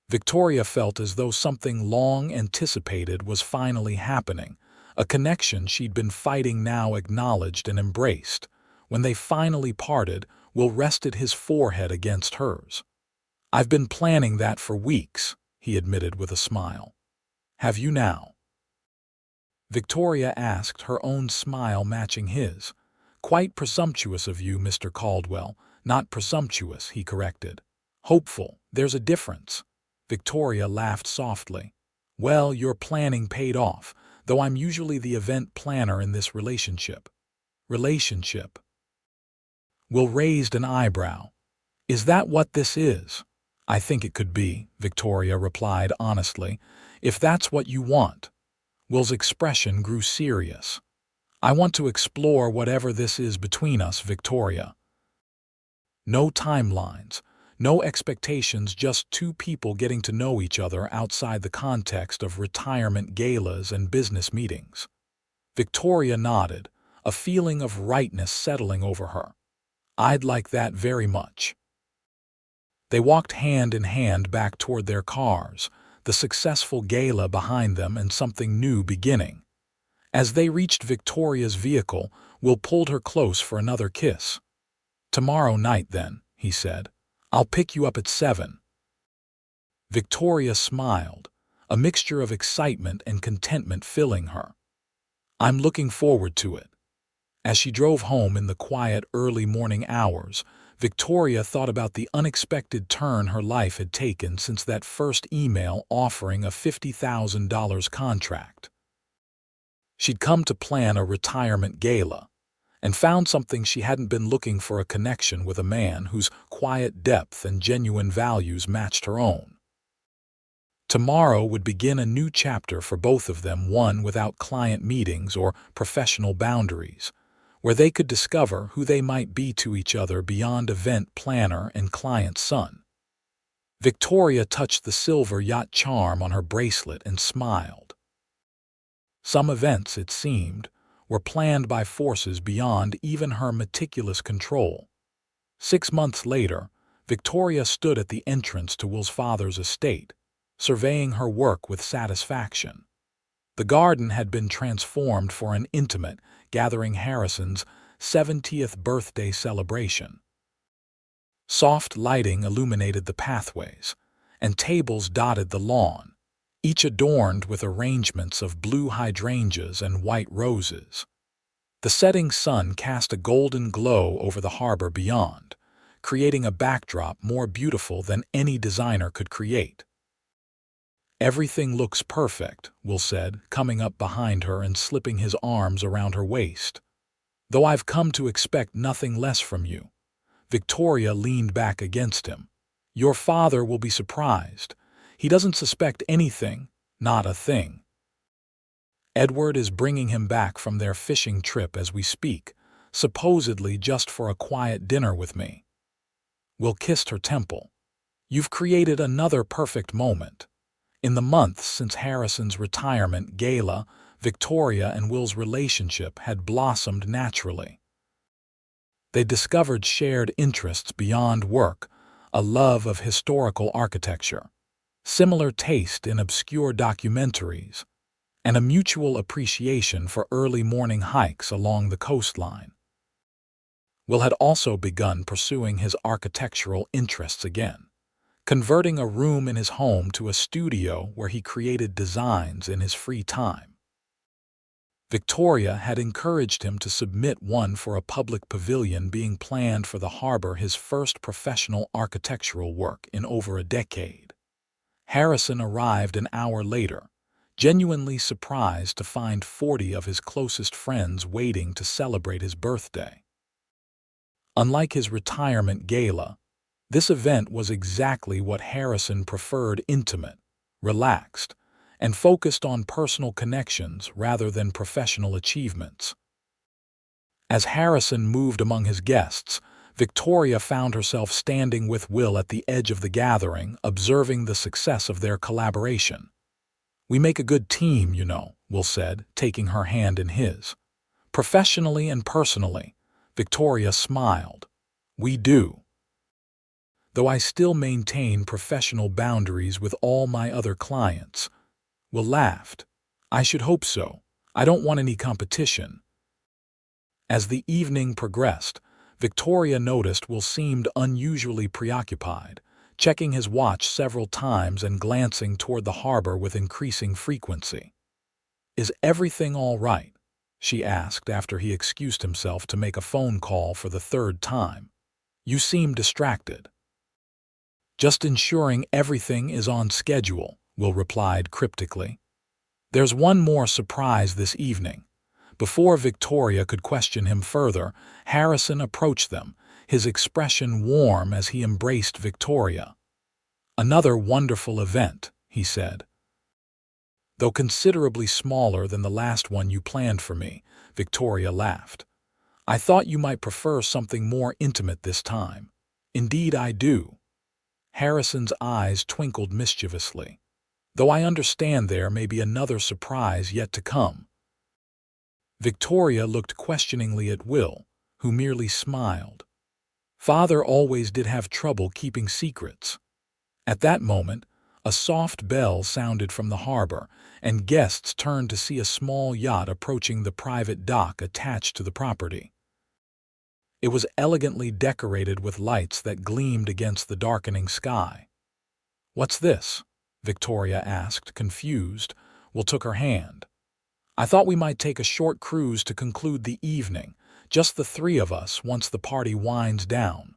Victoria felt as though something long anticipated was finally happening, a connection she'd been fighting now acknowledged and embraced. When they finally parted, Will rested his forehead against hers. "I've been planning that for weeks," he admitted with a smile. "Have you now?" Victoria asked, her own smile matching his. "Quite presumptuous of you, Mr. Caldwell." "Not presumptuous," he corrected. "Hopeful. There's a difference." Victoria laughed softly. "Well, your planning paid off, though I'm usually the event planner in this relationship." "Relationship?" Will raised an eyebrow. "Is that what this is?" "I think it could be," Victoria replied honestly, "if that's what you want." Will's expression grew serious. "I want to explore whatever this is between us, Victoria. No timelines, no expectations, just two people getting to know each other outside the context of retirement galas and business meetings." Victoria nodded, a feeling of rightness settling over her. "I'd like that very much." They walked hand in hand back toward their cars, the successful gala behind them and something new beginning. As they reached Victoria's vehicle, Will pulled her close for another kiss. "Tomorrow night, then," he said. "I'll pick you up at 7. Victoria smiled, a mixture of excitement and contentment filling her. "I'm looking forward to it." As she drove home in the quiet early morning hours, Victoria thought about the unexpected turn her life had taken since that first email offering a $50,000 contract. She'd come to plan a retirement gala, and found something she hadn't been looking for: a connection with a man whose quiet depth and genuine values matched her own. Tomorrow would begin a new chapter for both of them, one without client meetings or professional boundaries, where they could discover who they might be to each other beyond event planner and client son. Victoria touched the silver yacht charm on her bracelet and smiled. Some events, it seemed, were planned by forces beyond even her meticulous control. 6 months later, Victoria stood at the entrance to Will's father's estate, surveying her work with satisfaction. The garden had been transformed for an intimate gathering: Harrison's 70th birthday celebration. Soft lighting illuminated the pathways, and tables dotted the lawn, each adorned with arrangements of blue hydrangeas and white roses. The setting sun cast a golden glow over the harbor beyond, creating a backdrop more beautiful than any designer could create. "Everything looks perfect," Will said, coming up behind her and slipping his arms around her waist. "Though I've come to expect nothing less from you." Victoria leaned back against him. "Your father will be surprised. He doesn't suspect anything, not a thing. Edward is bringing him back from their fishing trip as we speak, supposedly just for a quiet dinner with me." Will kissed her temple. "You've created another perfect moment." In the months since Harrison's retirement gala, Victoria and Will's relationship had blossomed naturally. They discovered shared interests beyond work, a love of historical architecture, similar taste in obscure documentaries, and a mutual appreciation for early morning hikes along the coastline. Will had also begun pursuing his architectural interests again, converting a room in his home to a studio where he created designs in his free time. Victoria had encouraged him to submit one for a public pavilion being planned for the harbor, his first professional architectural work in over a decade. Harrison arrived an hour later, genuinely surprised to find 40 of his closest friends waiting to celebrate his birthday. Unlike his retirement gala, this event was exactly what Harrison preferred: intimate, relaxed, and focused on personal connections rather than professional achievements. As Harrison moved among his guests, Victoria found herself standing with Will at the edge of the gathering, observing the success of their collaboration. "We make a good team, you know," Will said, taking her hand in his. "Professionally and personally." Victoria smiled. "We do. Though I still maintain professional boundaries with all my other clients." Will laughed. "I should hope so. I don't want any competition." As the evening progressed, Victoria noticed Will seemed unusually preoccupied, checking his watch several times and glancing toward the harbor with increasing frequency. "Is everything all right?" she asked after he excused himself to make a phone call for the third time. "You seem distracted." "Just ensuring everything is on schedule," Will replied cryptically. "There's one more surprise this evening." Before Victoria could question him further, Harrison approached them, his expression warm as he embraced Victoria. "Another wonderful event," he said. "Though considerably smaller than the last one you planned for me," Victoria laughed. "I thought you might prefer something more intimate this time." "Indeed I do." Harrison's eyes twinkled mischievously. "Though I understand there may be another surprise yet to come." Victoria looked questioningly at Will, who merely smiled. Father always did have trouble keeping secrets. At that moment, a soft bell sounded from the harbor, and guests turned to see a small yacht approaching the private dock attached to the property. It was elegantly decorated with lights that gleamed against the darkening sky. "What's this?" Victoria asked, confused. Will took her hand. "I thought we might take a short cruise to conclude the evening, just the three of us once the party winds down."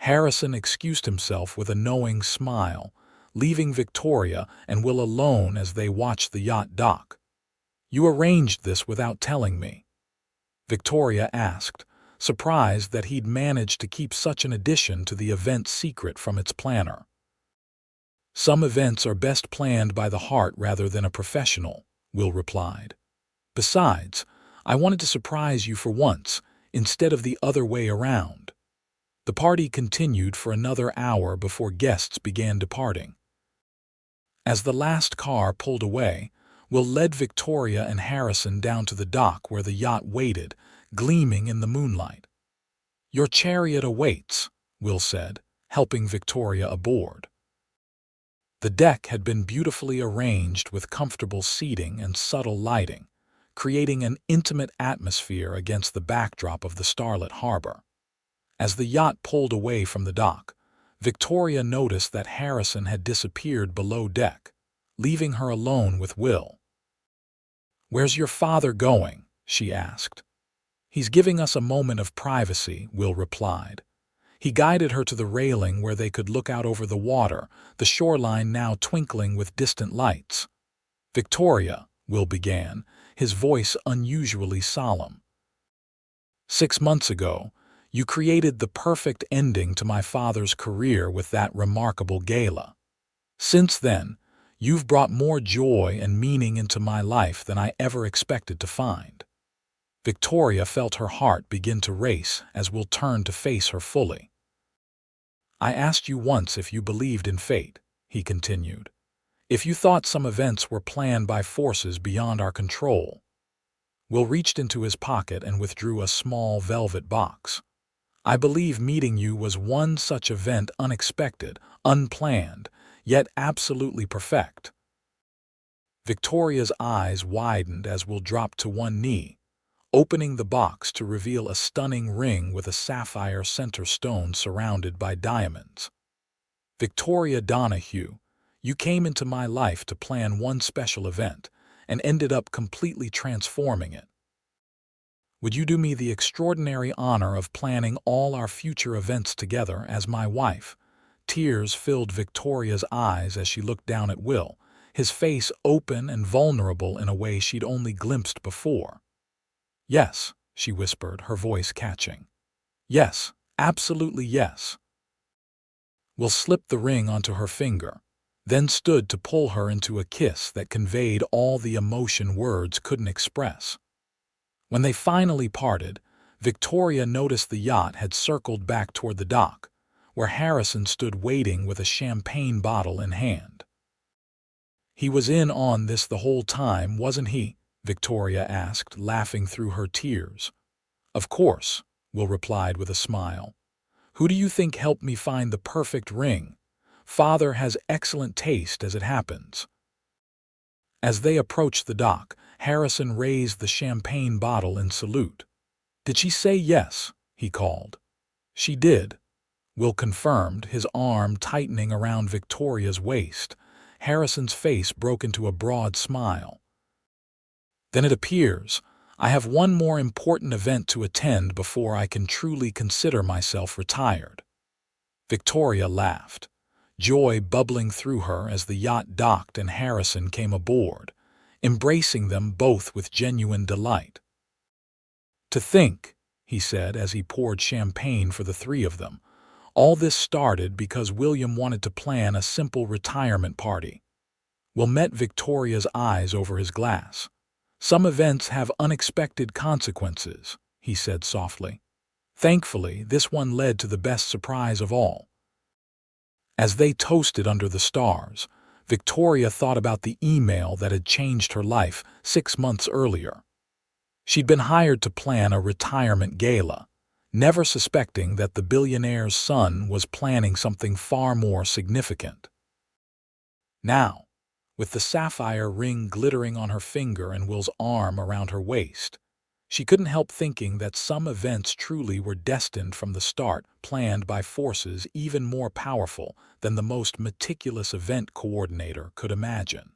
Harrison excused himself with a knowing smile, leaving Victoria and Will alone as they watched the yacht dock. "You arranged this without telling me?" Victoria asked, surprised that he'd managed to keep such an addition to the event secret from its planner. "Some events are best planned by the heart rather than a professional," Will replied. "Besides, I wanted to surprise you for once, instead of the other way around." The party continued for another hour before guests began departing. As the last car pulled away, Will led Victoria and Harrison down to the dock where the yacht waited, gleaming in the moonlight. "Your chariot awaits," Will said, helping Victoria aboard. The deck had been beautifully arranged with comfortable seating and subtle lighting, creating an intimate atmosphere against the backdrop of the starlit harbor. As the yacht pulled away from the dock, Victoria noticed that Harrison had disappeared below deck, leaving her alone with Will. "Where's your father going?" she asked. "He's giving us a moment of privacy," Will replied. He guided her to the railing where they could look out over the water, the shoreline now twinkling with distant lights. "Victoria," Will began, his voice unusually solemn. "6 months ago, you created the perfect ending to my father's career with that remarkable gala. Since then, you've brought more joy and meaning into my life than I ever expected to find." Victoria felt her heart begin to race as Will turned to face her fully. "I asked you once if you believed in fate," he continued. "If you thought some events were planned by forces beyond our control." Will reached into his pocket and withdrew a small velvet box. "I believe meeting you was one such event, unexpected, unplanned, yet absolutely perfect." Victoria's eyes widened as Will dropped to one knee, opening the box to reveal a stunning ring with a sapphire center stone surrounded by diamonds. Victoria Donahue, you came into my life to plan one special event and ended up completely transforming it. Would you do me the extraordinary honor of planning all our future events together as my wife? Tears filled Victoria's eyes as she looked down at Will, his face open and vulnerable in a way she'd only glimpsed before. Yes, she whispered, her voice catching. Yes, absolutely yes. Will slipped the ring onto her finger, then stood to pull her into a kiss that conveyed all the emotion words couldn't express. When they finally parted, Victoria noticed the yacht had circled back toward the dock, where Harrison stood waiting with a champagne bottle in hand. "He was in on this the whole time, wasn't he?" Victoria asked, laughing through her tears. "Of course," Will replied with a smile. "Who do you think helped me find the perfect ring? Father has excellent taste, as it happens." As they approached the dock, Harrison raised the champagne bottle in salute. "Did she say yes?" he called. "She did," Will confirmed, his arm tightening around Victoria's waist. Harrison's face broke into a broad smile. "Then it appears I have one more important event to attend before I can truly consider myself retired." Victoria laughed, joy bubbling through her as the yacht docked and Harrison came aboard, embracing them both with genuine delight. "To think," he said as he poured champagne for the three of them, "all this started because William wanted to plan a simple retirement party." Will met Victoria's eyes over his glass. "Some events have unexpected consequences," he said softly. "Thankfully, this one led to the best surprise of all." As they toasted under the stars, Victoria thought about the email that had changed her life 6 months earlier. She'd been hired to plan a retirement gala, never suspecting that the billionaire's son was planning something far more significant. Now, with the sapphire ring glittering on her finger and Will's arm around her waist, she couldn't help thinking that some events truly were destined from the start, planned by forces even more powerful than the most meticulous event coordinator could imagine.